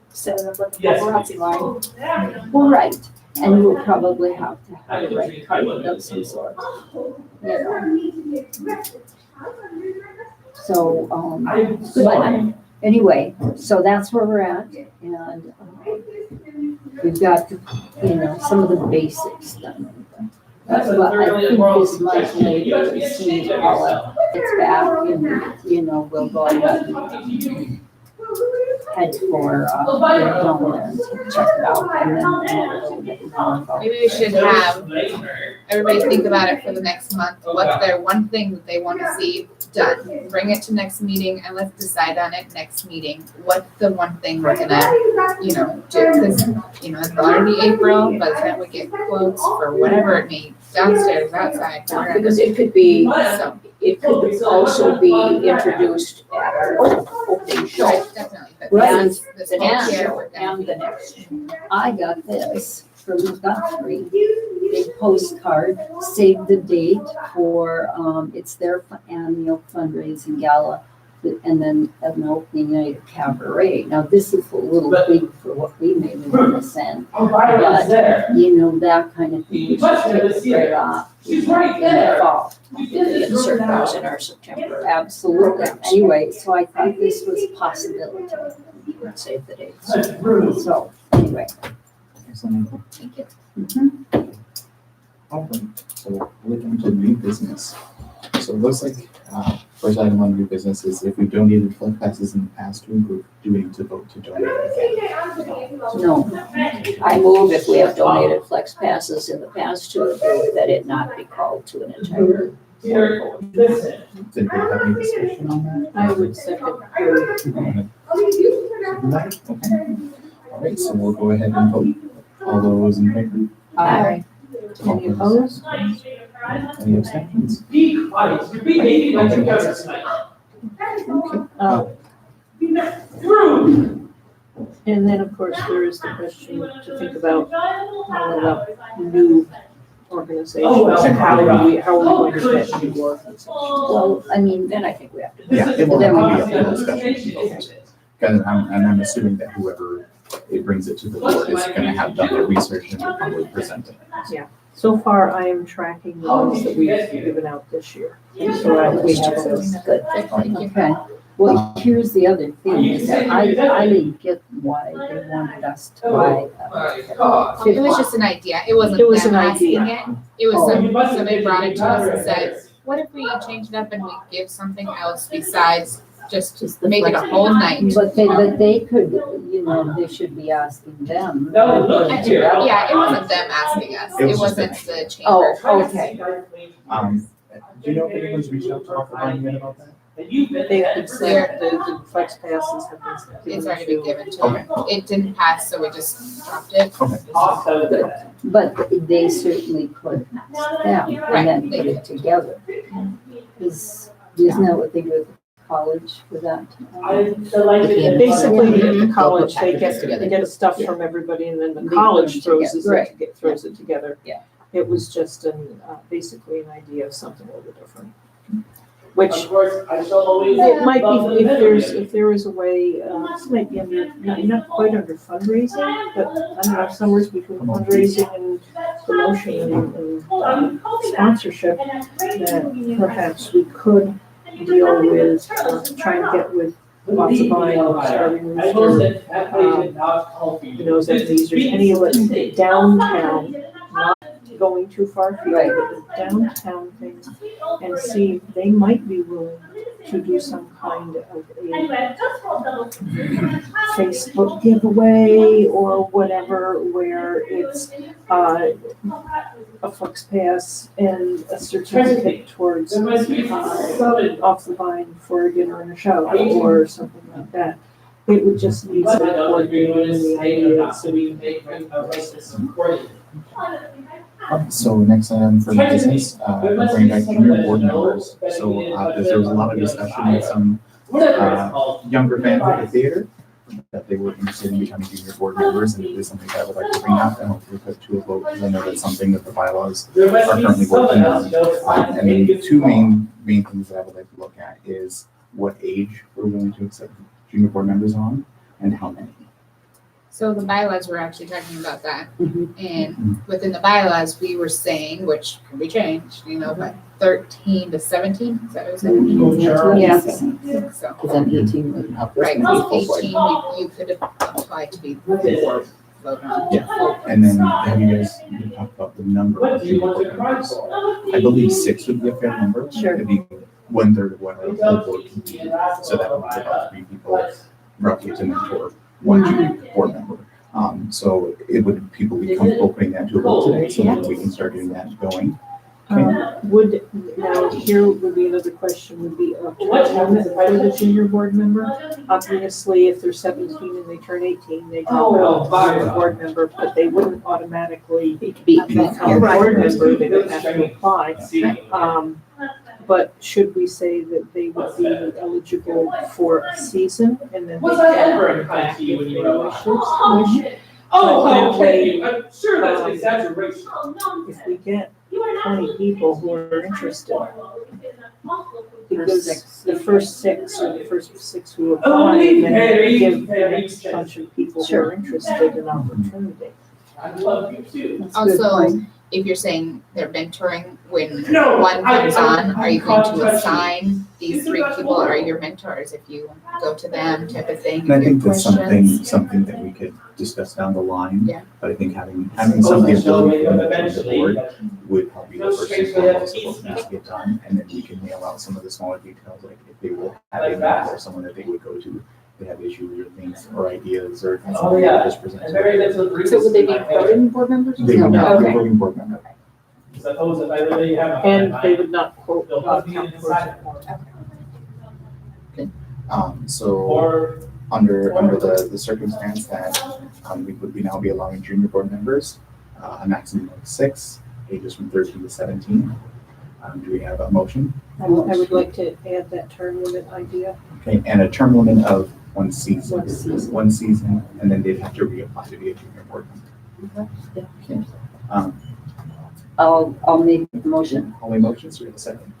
Set it up like a Yes. paparazzi line. well, right, and we'll probably have to have a red carpet of some sort, you know. So, but anyway, so that's where we're at, and we've got, you know, some of the basics done. That's a But I thoroughly think immoral this month suggestion. You have to later, get as soon as ashamed of Paula yourself. gets back, and, you know, we'll go ahead and head for, down there and check it out, and then know a little bit more about. Maybe we should have everybody think about it for the next month. What's their one thing that they want to see done? Bring it to next meeting and let's decide on it next meeting. What's the one thing we're gonna, you know, do? Because, you know, it's already April, by the time we get quotes for whatever it may, downstairs, outside, wherever. Because it could be, So, it could also be introduced at our opening show. right, definitely, but Right. this The whole next year, show we're gonna and be. the next. I got this from Guthrie, big postcard, save the date for, it's their annual fundraising gala, and then an opening night cabaret. Now, this is a little big for what we maybe want to send, Oh, Byron's there. you know, that kind of thing. We should take it right off She's right in the there. fall. Maybe insert those in our September. Absolutely. Anyway, so I thought this was a possibility. Save the dates. That's rude. So, anyway. Excellent. Thank you. Mhm. All right, so looking to new business. So it looks like, first item on new business is if we donated flex passes in the past to a group, do we need to vote to donate again? No, I move if we have donated flex passes in the past to a group, that it not be called to an entire. Here, listen. Did we have any discussion on that? I would second. Okay. All right, so we'll go ahead and vote. All those in favor? I, Any opposed? Any abstentions? Be quiet. You're behaving like a ghost tonight. Rude. And then, of course, there is the question to think about new organizations. Oh, well. How are we going to get new organizations? well, I mean, Then I think we have to. Yeah, it will Then we have to be up for discussion. And I'm assuming that whoever it brings it to the board is gonna have done their research and will probably present it. So far, I am tracking the ones that we've given out this year. So we have those. Good. okay. Well, here's the other thing, is that I didn't get why they wanted us to buy. My God. It was just an idea. It wasn't It was them an asking idea. it. It was Oh. somebody brought it to us and said, what if we change it up and we give something else besides just the make it a flex- whole night? But they could, you know, they should be asking them. No, look here. Yeah, it wasn't them asking us. It was It wasn't just the chamber. Oh, okay. Do you know if anyone's reached out to Dr. Byron about that? They've been sent, the flex passes have been sent. It's already been given to Okay. them. It didn't pass, so we just dropped it. Okay. But they certainly could ask them and then put it together. Isn't that what they do at the college for that? Basically, at the Mhm. college, they Packages get the stuff from everybody, and then the They college put them throws together. it together. Yeah. It was just basically an idea of something a little different. Which Of course, I shall always. it might love be, the if there is a way, this might be under, not quite under fundraising, but I don't know, somewhere between fundraising and promotion and sponsorship, that perhaps we could deal with, try and get with lots of buying, starting I with, posted that page and now it's called for you. those entities, there's any of it downtown, not going too far afield, but the downtown things, and see if they might be willing to do some kind of a Facebook giveaway or whatever, where it's a flex pass and a certificate towards There must be something. off the vine for a dinner and a show or something like that. It would just need some coordinating and the idea, so we can make So next item for business, bring back to your board members. So there was a lot of discussion with some younger fans at the theater that they were interested in becoming junior board members, and it is something that I would like to bring up and hopefully put to a vote, because I know that's something that the bylaws are currently working on. I mean, the two main things that I would like to look at is what age we're willing to accept junior board members on and how many. So the bylaws were actually talking about that. And within the bylaws, we were saying, which can be changed, but 13 to 17, is that what it said? Yes, So, because I'm 18. right, 18, you could apply to be voted on. Yeah, and then have you guys talked about the number of junior board members? I believe 6 would be a fair number. Sure. It'd be 1/3 of what our full board can be, so that would be about 3 people roughly to mentor one junior board member. So people be comfortable putting that to a vote today, so that we can start getting that going. Here would be another question, would be a term limit for the junior board member. Obviously, if they're 17 and they turn 18, they become a junior board member, but they wouldn't automatically become a board member, they would have to apply. But should we say that they would be eligible for a season and then they Was I ever can unkind back to you if when they you were wish? Oh, okay, I'm sure that's an exaggeration. If we get 20 people who are interested, because the first 6 or the first 6 who apply, and then give the next bunch of people who are interested an opportunity. I love you too. That's a good Also, point. if you're saying they're mentoring, when No, one comes I- on, are you going to touching. assign these 3 people are your mentors if you go to them type of thing? And I think that's Questions? something that we could discuss down the line. Yeah. But I think having some of the ability to mentor the board would probably be the first and foremost of what needs to get done. And then we can nail out some of the smaller details, like if they will have a mentor or someone that they would go to, if they have issues or things or ideas or something Oh, they yeah. just present. I'm very little. So would they be voting board members? They would not be Okay. voting board member. Suppose if I really have a. And they would not quote, They'll put me count inside. So Or. under the circumstance that we would now be allowing junior board members, a maximum of 6, ages from 13 to 17. Do we have a motion? I would like to add that term limit idea. Okay, and a term limit of 1 season. 1 season. 1 season, and then they'd have to reapply to be a junior board member. Okay. I'll make the motion. Only motions, we have a second.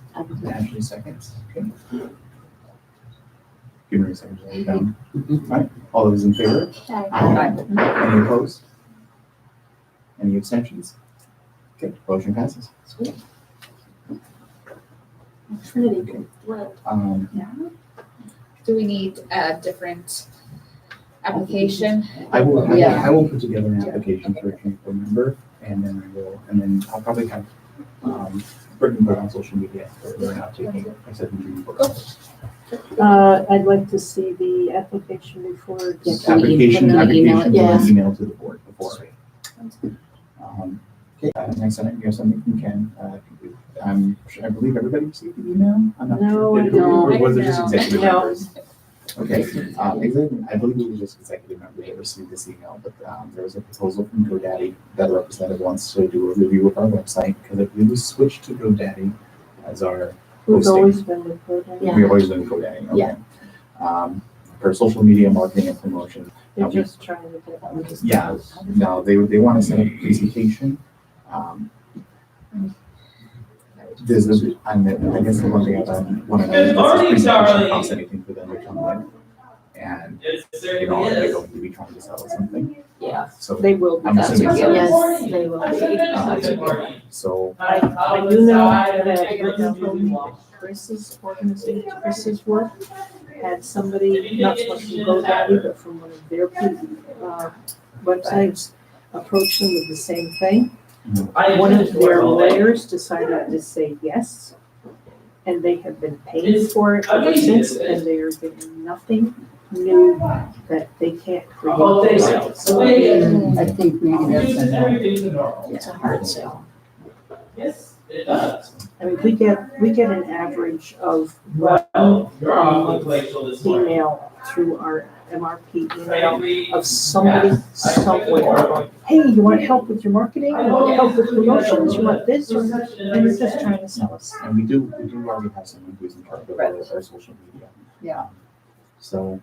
Ashley seconds. Okay. Give me a second to write it down. All right, all those in favor? Any opposed? Any abstentions? Okay, motion passes. Okay. Do we need a different application? I will, Yeah. I will put together an application for a junior board member, and then I'll probably have, Brittany put on social media, but we're not taking accepting junior board members. I'd like to see the application before it's. Application email it? will email to the board before. Okay, next item, you have something from Ken. I believe everybody received the email? I'm not No, sure. I Did- don't. Or was it just No. executive No. members? Okay, I believe it was just executive members that received this email, but there was a proposal from GoDaddy that a representative wants to do a review of our website, because I believe we switched to GoDaddy as our We've hosting. always been with GoDaddy. Yeah. We've always been GoDaddy, okay. For social media marketing and promotion. They're just trying to get. Yeah, no, they want to send a presentation. I guess the one thing I want to know is, does this presentation cost anything for them to come in? And, you know, are they going to be trying to sell us something? Yeah. So They will be. I'm That's assuming a so. Yes, they will be. So, I do know that Britain told me that Chris's organization, Chris's work, had somebody, not so much from GoDaddy, but from one of their websites, approach them with the same thing. One of their lawyers decided to say yes, and they have been paying for it ever since, and they are getting nothing new that they can't create themselves. I think maybe that's enough. It's a hard sell. Yes, it does. I mean, we get an average of one You're awfully glacial this morning. email through our MRP email of somebody somewhere. Hey, you want help with your marketing? You want help with promotions? You want this? And they're just trying to sell us. and we do already have someone who's in charge of our social media. Yeah. So,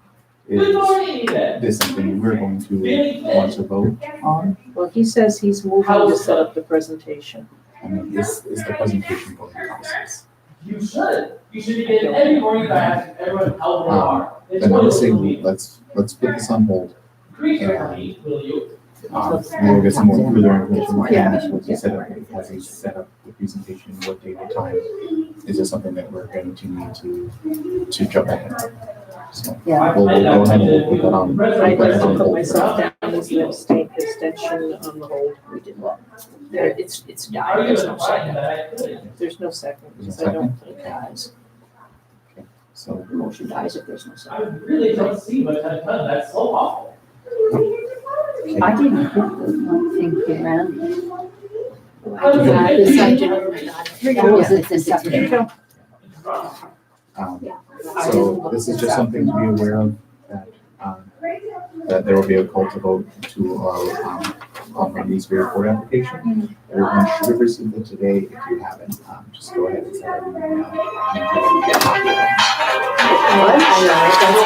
Good is morning, this something we're going to want to vote on? Well, he says he's moving to set up the presentation. I mean, is the presentation going to cost us? You should. You should be getting every morning back, everyone how they are. It's Then I what would it say, will be. let's put this on hold. Greet for me, will you? We'll get some more further information. Yeah. Once he set up, has he set up the presentation, what day and time? Is this something that we're going to need to jump ahead? So, Yeah. we'll go ahead and we'll put that on. I put that just on put hold. myself down as an extension on the hold. We did well. There, it's died, there's no second. There's no second, because I Second? don't think. It dies. So, The motion dies if there's no I second. really don't see what I've done. That's so awful. I didn't get the one thing from Randy. This I Or was it the second? so this is just something to be aware of, that there will be a call to vote to allow, on Randy's report application. Everyone should have received it today. If you haven't, just go ahead and send it an email. That's why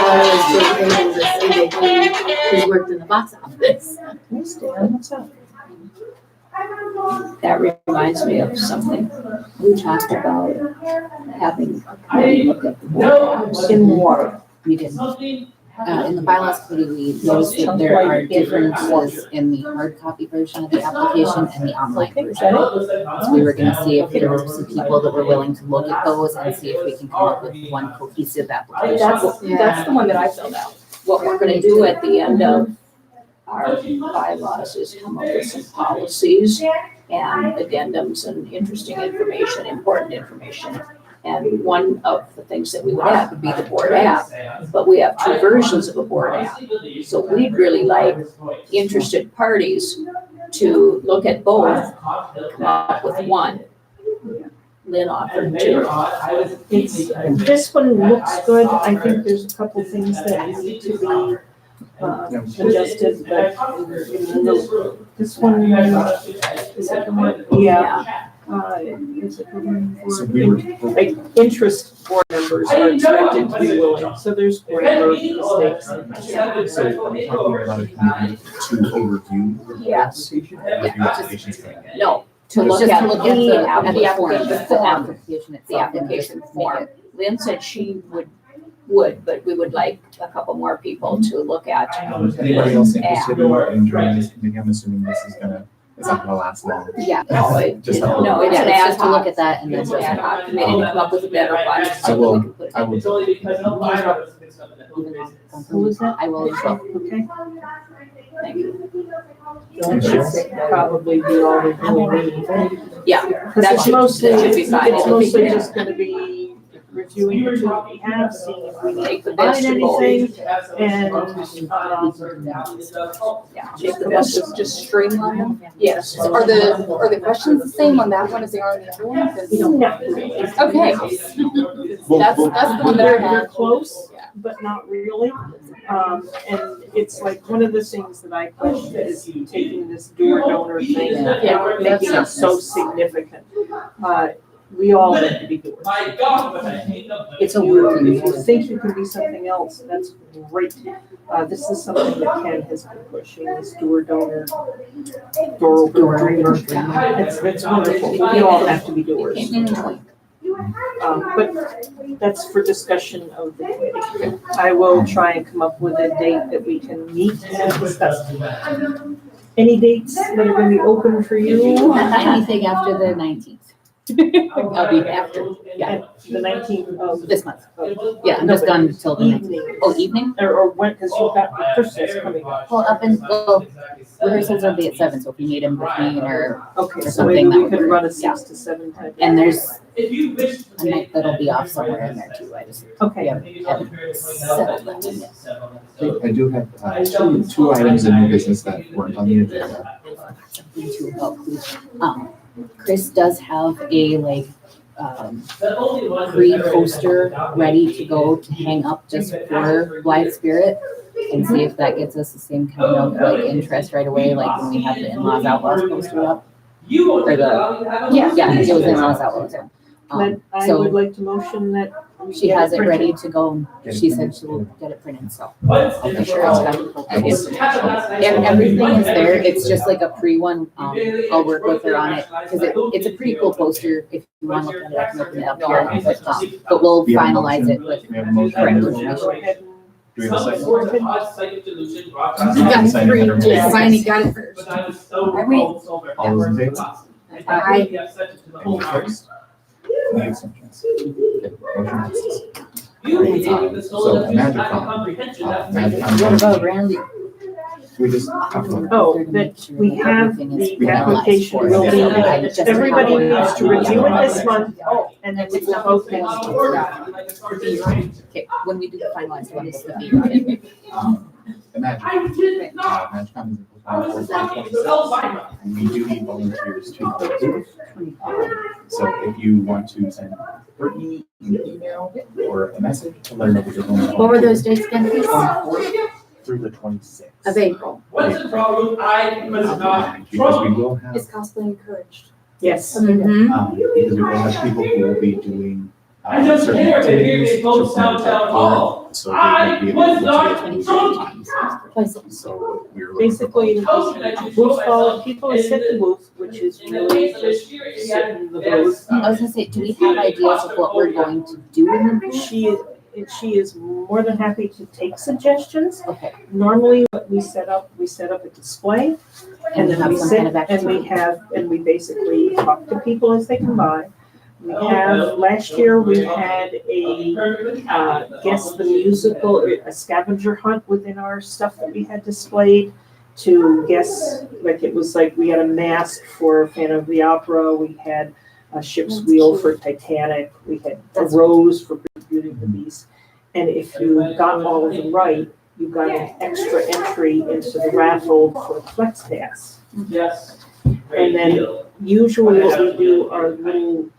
I was so able to see that he worked in the box office. Yes, Dan, what's up? That reminds me of something. We talked about having a look at the board apps. In water. We did. Something. In the bylaws committee, we noticed that there are differences in the hard copy version of the application and the online Okay, version. got it? So we were gonna see if there were some people that were willing to look at those and see if we can come up with one cohesive application. That's the one that I filled out. What we're gonna do at the end of our bylaws is come up with some policies and addendums and interesting information, important information. And one of the things that we would have would be the board app, but we have two versions of a board app. So we'd really like interested parties to look at both, come up with one. Lynn offered two. It's, this one looks good. I think there's a couple things that need to be adjusted, but this one, is that the one? Yeah. Is it the one So for, we were, like, interest board members are expected to be willing, so there's grammar mistakes. so are we talking about a committee to overview the Yes. application? Or review applications coming in? No, to It's look just at to look at the the application form, the form. application The itself. and application just make form. it- Lynn said she would, but we would like a couple more people to look at. Anybody else interested in joining this committee? I'm assuming this is not gonna last long. Yeah. No, Just no, it's Yeah, an it's ad just to look hoc. at that and then. It's an ad hoc committee to come up with a better one. I so will- we can put it I in. will. It's only because I know this is something that who is. Who was that? I will. Okay. Thank you. And Cheryl? Probably do all the doing. Yeah, Because that it's should, mostly, that should be fine. it's It'll be mostly good. just gonna be reviewing the two that we have, seeing if we need Take to the find best of both. anything. And, Yeah, take the best, just streamline them. Yes. Are the questions the same on that one as they are on the other one? 'Cause- no, Okay. Well, That's well, the one that I they're had. close, but not really. And it's like, one of the things that I question is taking this door donor thing and making it so significant. we all have to be doers. My God, but I hate them. It's a If working you force. think you can be something else, that's great. This is something that Ken has been pushing, this door opener, dreamer. It's wonderful. We all have to be doers. But that's for discussion of the committee. I will try and come up with a date that we can meet and discuss. Any dates that are gonna be open for you? Anything after the 19th. I'll be after, yeah, The 19th of. this month. Yeah, I'm just done till the 19th. Evening. Oh, evening? Or when, because you've got Christmas coming up. Well, rehearsals will be at 7, so if you need them between or, Okay, or so something, maybe that we would could work. run a Yeah. 6 to 7 type. And there's If you wish a night that'll be off somewhere in there too, I just, Okay. yeah. I do have two items in new business that weren't on the agenda. Something too about who, Chris does have a pre-poster ready to go to hang up just for Blithe Spirit and see if that gets us the same kind of interest right away, like when we have the in-laws outlaws poster up. You. Or the, yeah, it was in-laws outlaws. But I So would like to motion that. she has it ready printed. to go. She said she will get it printed, so. What? I'm sure it's everything is there. It's just like a pre-one. I'll work with her on it because it's a pretty cool poster. If you want to look at it, I can open it up here. But we'll finalize it with We have a motion. correct Go information. ahead and- Do we have a second? You got three, just finally got it first. All those in favor? Aye. Any opposed? Any abstentions? Okay, motion passes. So MagicCon. What about Randy? We just talked about. Oh, that we have the application will be, everybody needs to review it this month, and then we will vote next month. Okay, when we do the finalized one, it's the The Magic. MagicCon is and we do need volunteers to go. So if you want to send Brittany an email or a message to let her know that you're going. What were those dates again, please? 24th through the 26th. Of April. What's the problem? I was not. Because we will have, Is cosplay encouraged? Yes. Mm-hmm. because we will have people who will be doing I don't certain care if they hear activities me to post promote that downtown hall. board, so I they will was be not able to. So we're looking for Basically, booth follow, people who sit the booth, which is really just sit in the booth. I was gonna say, do we have ideas of what we're going to do in the booth? She is more than happy to take suggestions. Okay. Normally, what we set up a display, and then have we some sit, kind of and we basically talk to people as they come by. We have, last year, we had a, guess the musical, a scavenger hunt within our stuff that we had displayed to guess, like, it was like, we had a mask for Phantom of the Opera, we had a ship's wheel for Titanic, we had a rose for Beauty and the Beast. And if you got all of them right, you got an extra entry into the raffle for Flex Pass. Yes. And then usually what we do are little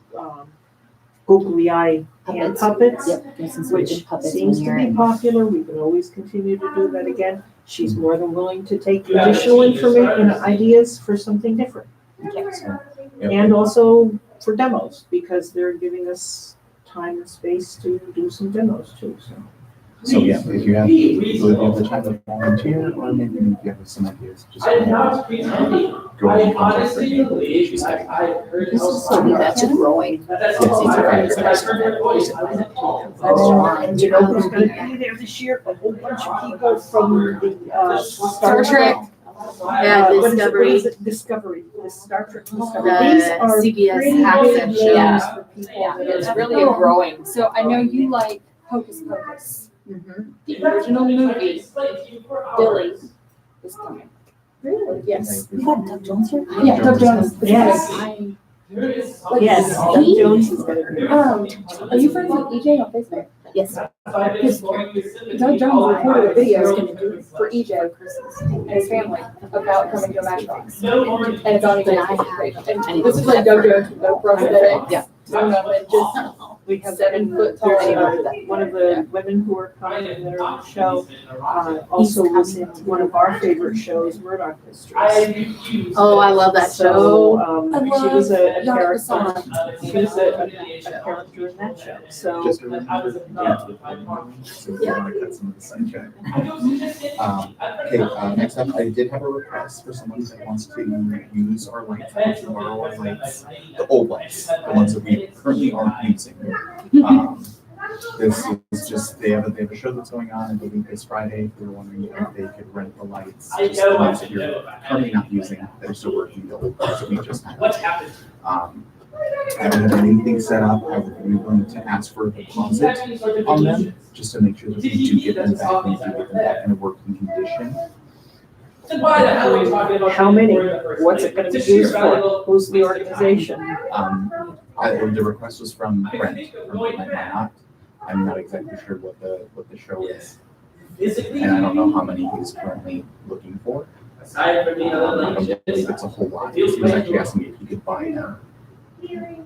googly eye hand puppets, Yep. there's some which good puppets seems when to you're be in. popular. We can always continue to do that again. She's more than willing to take additional information, ideas for something different. So, yeah. And also for demos, because they're giving us time and space to do some demos too, so. So yeah, if you have the time to volunteer, or maybe if you have some ideas, just go ahead and contact Brittany. She's having. That's growing. And you know who's gonna be there this year? A whole bunch of people from the, Star Trek. Yeah, What is it? Discovery. What is it? Discovery, the Star Trek Discovery. The These are CBS pretty accent good show. names for people Yeah, that it's are- really growing. So I know you like Hocus Pocus. Mhm. The original movie, Billy, is coming. Really? Yes. We got Doug Jones here? Yeah, Doug Jones. Yes. Yes, Doug Jones is gonna be. Are you friends with EJ on Facebook? Yes. Doug Jones recorded a video for EJ and his family about coming to a Matchbox. And it's on EJ's Facebook page. And this is like Doug Jones with no prosthetic. Yeah. No nothing, just We have 7 foot tall. there's, one of the women who are coming in their own show, also was in one of our favorite shows, Murdoch Mysteries. Oh, I love that show. So, I she was a love character, the she was a character in that show, so. Just a reminder, so we want to cut some of the sunshine. Okay, next up, I did have a request for someone that wants to use our lights, to borrow our lights, the old lights, the ones that we currently aren't using. This is just, they have a show that's going on, I believe this Friday. If you're wondering if they could rent the lights, just the ones that you're currently not using, that are still working, the old ones that we just had. I don't have anything set up. I would be willing to ask for a deposit on them, just to make sure that we do get them back and do get them back in a working condition. How many? What's it gonna be used for? Who's the organization? The request was from Brent, from Not. I'm not exactly sure what the show is. And I don't know how many he's currently looking for. I don't believe it's a whole lot. He was actually asking me if he could buy them.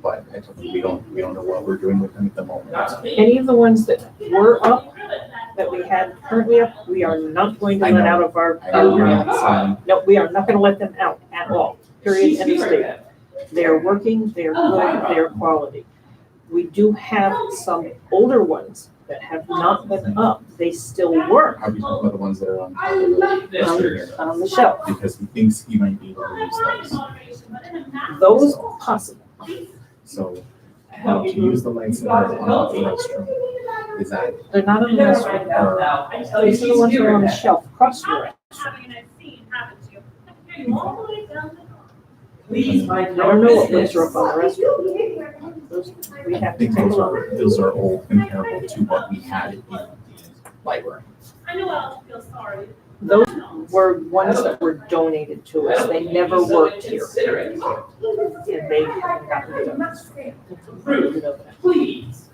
But I told him we don't know what we're doing with them at the moment. Any of the ones that were up, that we had currently up, we are not going to let out of our. No, we are not gonna let them out at all, period, end of statement. They're working, they're good, they're quality. We do have some older ones that have not been up, they still work Are we talking about the ones that are on on the shelf. because he thinks he might be able to use those. Those possible. So to use the lights that are on the restroom, is that They're not on the restroom. These are the ones that are on the shelf, across from the restroom. I don't know what those are up on the restroom. Those, we I have to think take a look. those are all comparable to what we had in the library. Those were ones that were donated to us, they never worked here. And they haven't gotten rid of them. Please.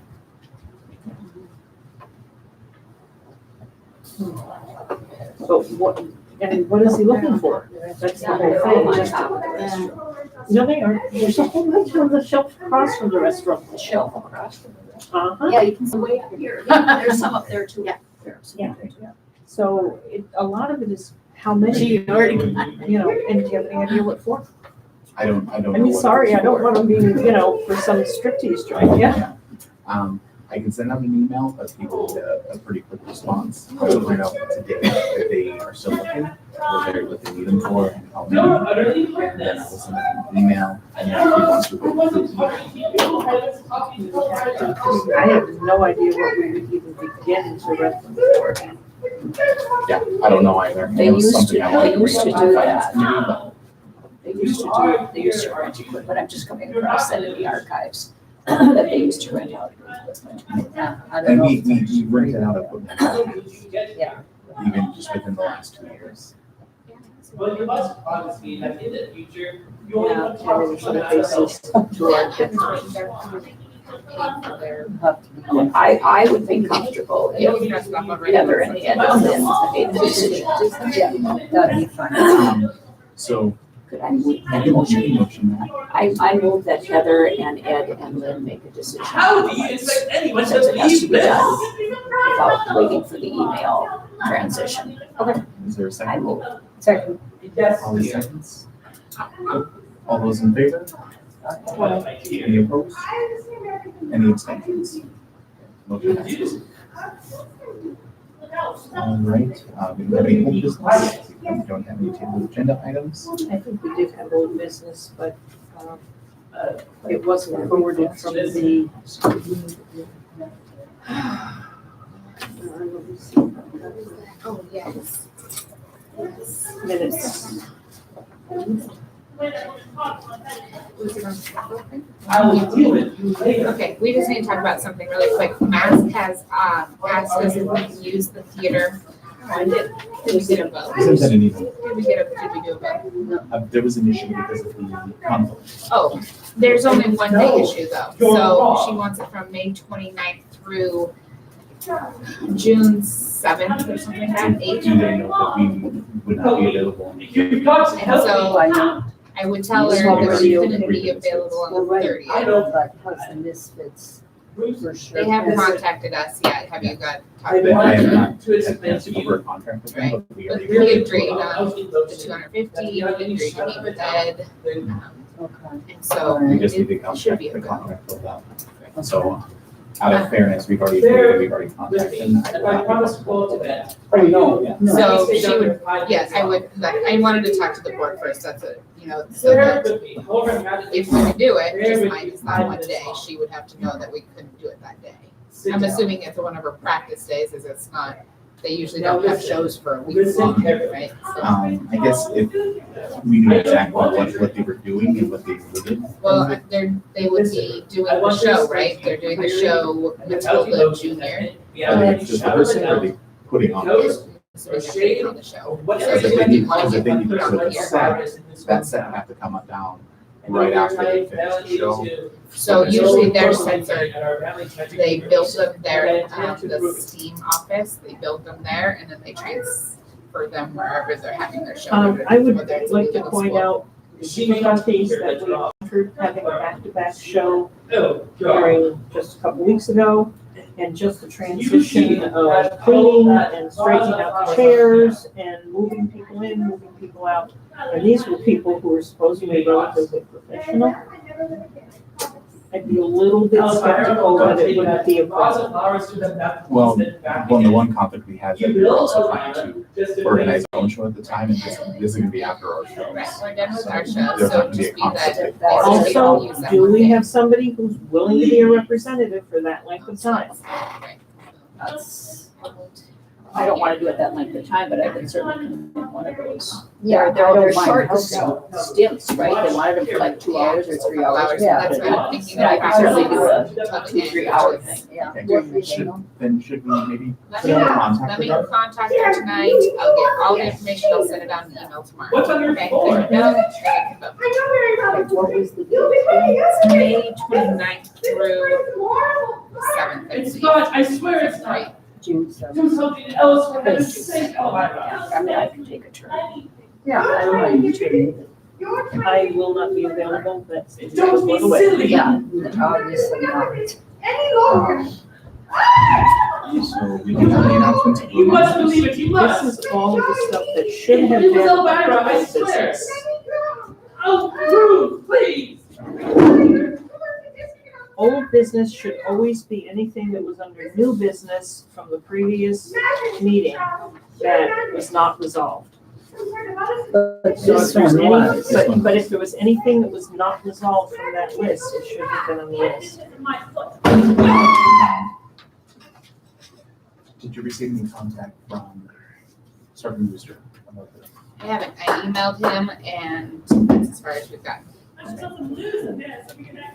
But what, and what is he looking for? That's the whole thing, just, no, they aren't, there's a whole bunch on the shelf across from the restaurant. The shelf across from the rest. Uh-huh. Yeah, you can see way here. Yeah, there's some up there too. Yeah. Yeah. So a lot of it is how many, you know, and do you have any idea what for? I don't I know. mean, what sorry, it's I don't for. want to be, for some striptease joint, yeah. I can send out an email, but people get a pretty quick response. I will find out today if they are still looking, what they need them for, and how many. And then I will send them an email, and then if he wants to go through I have no idea what we would even begin to rent them for. yeah, I don't know either. They It was used something to- I wanted they bring used up to the do finance that. committee, but They used to rent equipment, I'm just coming across that in the archives, that they used to rent out equipment. I don't And know. we rented out equipment. Yeah. Even just within the last 2 years. Well, you must promise me that in the future, you Yeah, only and want then to some of these to our different. I would be comfortable if Heather and Ed made the decision. Yeah, that'd be fine. So Could I move I that can motion? motion that. I move that Heather and Ed and Lynn make a decision. How do you expect anyone to Since it has to believe be done this? without waiting for the email transition. Is there a I second? move. Second. All the seconds? All those in favor? Any opposed? Any abstentions? Motion passes. All right, we don't have any old business. We don't have any table agenda items. I think we did have old business, but it wasn't forwarded from the. Oh, yes. Minutes. I will deal with you later. Okay, we just need to talk about something really quick. Mask has, asked us if we can use the theater. Did we get a vote? I sent that an email. Did we do a vote? There was an issue because of the conflict. Oh, there's only one day issue though. So she wants it from May 29th through June 7th or something like that, 8th. Do they know that we would not be available? You've got to And help me. so I would tell her that she couldn't be available on the Well, right. 30th. I know. But how's the Misfits? for sure. They haven't contacted us yet. Have you got? I have not had to over a contract with them, but we But already. we agreed on the 250, we agreed to meet with Ed, Okay. and so We just need to it should be contract a the go. contract with them. So out of fairness, we've already contacted them. I will I not be promise to comfortable go to with bed. that. Oh, no, no. So she would, yes, I would, I wanted to talk to the board first, that's it, so that if we could do it, just minus that one day, she would have to know that we couldn't do it that day. I'm assuming it's one of her practice days, is it's not, they usually don't have shows for a week long, right? So, I guess if we knew exactly what they were doing and what they did. well, they would be doing the show, right? They're doing the show Matilda Junior. Are they just rehearsing or are they putting on the show? So they're putting on the show. Because if they need to put a set, that set have to come up down right after they finish the show. So usually their sets are, they build them there at the STEAM office, they build them there, and then they transfer them wherever they're having their show. I would whether it's like to middle point school. out difficulties that we offered having a back-to-back show during just a couple weeks ago. And just the transition of cleaning and straightening out the chairs and moving people in, moving people out. And these were people who were supposedly relatively professional. I'd be a little bit skeptical that it wouldn't be a problem. Well, the one conflict we had is that we were also trying to organize our own show at the time, and this is gonna be after our shows. Right, we're done with our show, There's so not gonna be a just be that. conflict. that's just we don't Also, use that do one we day. have somebody who's willing to be a representative for that length of time? Right. That's, I don't wanna do it that length of time, but I can certainly commit one of those. yeah, They're I don't mind short helping. stints, right? They wanted them for like 2 hours or 3 hours. Yeah. That's what I'm thinking. And I can certainly do a Till the 2-3 end. hour thing. Yeah. Okay, should we maybe Let put me, in contact let with me her? contact her tonight, I'll get all the information, I'll send it out in email tomorrow. What's on your Okay? phone? No, I can vote. What was the date? May 29th through 7th. It's not, I swear it's Right. not. June 7th. Do something else for heaven's sake. Oh my God. I mean, I can take a turn. Yeah, I don't mind you. I will not be available, that's. Don't be silly. Yeah, obviously not. So we don't have any announcements. You must believe it, you This must. is all of the stuff that should have It been. was Elvira, I swear. business. Oh, Ruth, please. Old business should always be anything that was under new business from the previous meeting that was not resolved. But So this if there's one any, was. but if there was anything that was not resolved from that list, it should have been on the list. Did you receive any contact from Sergeant Booster about this? I haven't, I emailed him and that's as far as we've gotten.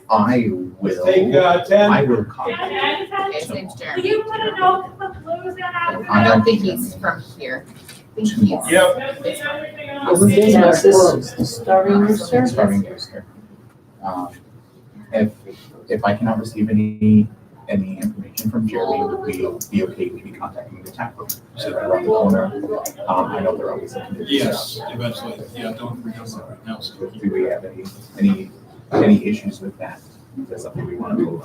I will, Take, 10. I will contact. Okay, his name's Jeremy. You put a note to the blues and I don't think he's from here. I think he's. Yep. It was in Now, our is this clothes. starting rooster? Starting Booster. If I cannot receive any information from Jeremy, would we be okay maybe contacting the tap room? So they're around the corner. I know they're always looking to do Yes, stuff. eventually, yeah, don't forget that right now, so. Do we have any issues with that? Is that something we want to move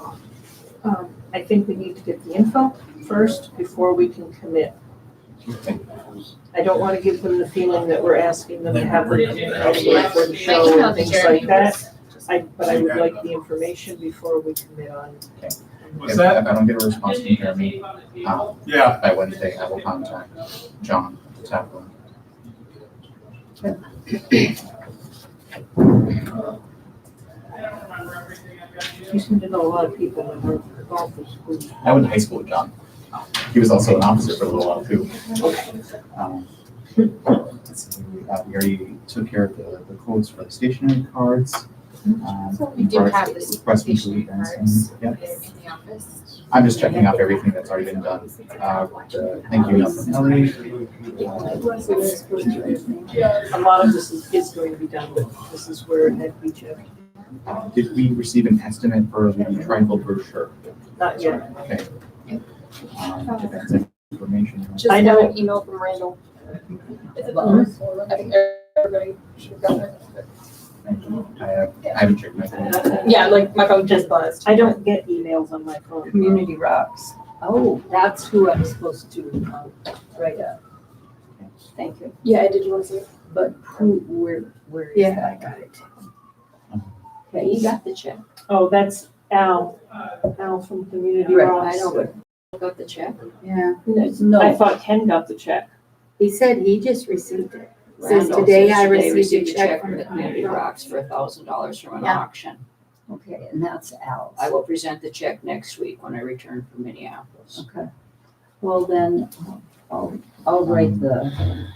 on? I think we need to get the info first before we can commit. Okay. I don't want to give them the feeling that we're asking them to have them ready for the My show email and to things Jeremy like that. was. But I would like the information before we commit on. What's If that? I don't get a response from Jeremy, Yeah, by Wednesday, I will contact John at the tap room. You seem to know a lot of people in the golf school. I went to high school with John. He was also an officer for a little while too. Let's see, we already took care of the quotes for the stationery cards. We do have the Request from stationery Julie Benson. cards Yep. in the office. I'm just checking off everything that's already been done. Thank you, email from Ellie. A lot of this is going to be done, but this is where it had to be checked. Did we receive an estimate for the triangle brochure? Not yet. Okay. If that's information. Just I got know- an email from Randall. I think everybody should have gotten it. I haven't checked my phone. Yeah, like my phone just buzzed. I don't get emails on my phone. Community Rocks. Oh, that's who I'm supposed to, write up. Thank you. Yeah, did you want to see it? But where is Yeah, that? I got it. Okay, You got the check. Oh, that's Al from Community Right, Rocks. I know, but Got the check. Yeah, I no, thought Ken got the check. he said he just received it. Says Randall today says I today received a a check from from the Community Rocks for $1,000 from an Yeah. auction. okay, and that's Al's. I will present the check next week when I return from Minneapolis. Okay. Well, then, I'll write the,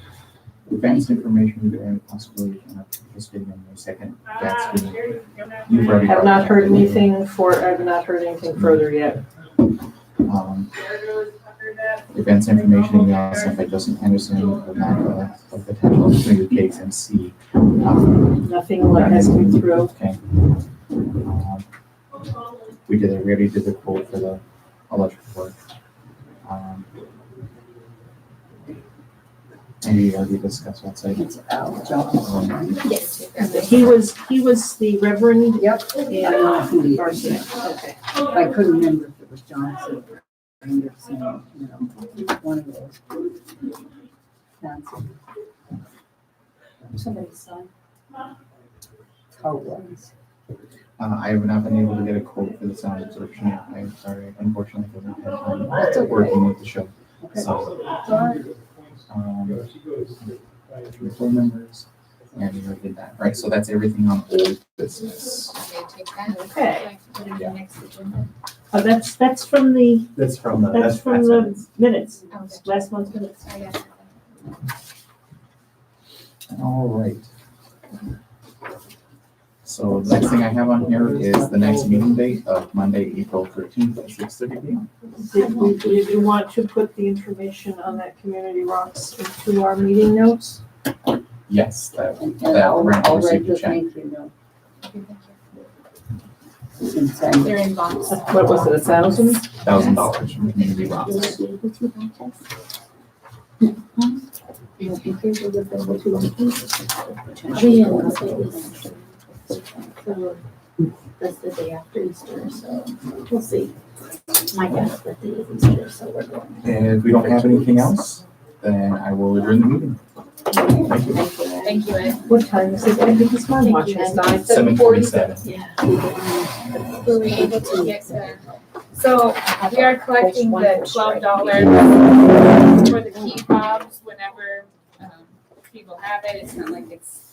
Advanced information regarding the possibility of participating in the second tax meeting. You've already. I've not heard anything further yet. Events information email sent by Justin Henderson of NACA of potential opportunity case and C. Nothing like has come through. Okay. We already did the quote for the electric work. Maybe already discussed outside. it's Al Johnson. Yes. He was the Reverend. Yep. I know who he is. Okay. I couldn't remember if it was Johnson or Anderson, you know, one of those. Fancy. Somebody's son. That's how it was. I have not been able to get a quote for the sound absorption yet. I'm sorry, unfortunately, I haven't had time. That's okay. Working with the show. Okay. So, board members, and we already did that, right? So that's everything on old business. Okay, take that. Okay. Put it in the next agenda. That's from the, That's from that's from the minutes, Okay. last month's minutes. I got it. All right. So the next thing I have on here is the next meeting date of Monday, April 13th at 6:30 p.m. Did you want to put the information on that Community Rocks into our meeting notes? Yes, that, And that I'll Randall write received the a check. thank you note. Okay, thank you. Since I'm They're in box. What was it, 1,000? $1,000 from Community Rocks. So that's the day after Easter, so we'll see. My dad's birthday is Easter, so we're going. And if we don't have anything else, then I will adjourn the meeting. Thank you. Thank you, Ed. What time is it? I think it's mine watching. It's 7:47. Were we able to get so we are collecting the $12 for the key fobs whenever people have it. It's not like it's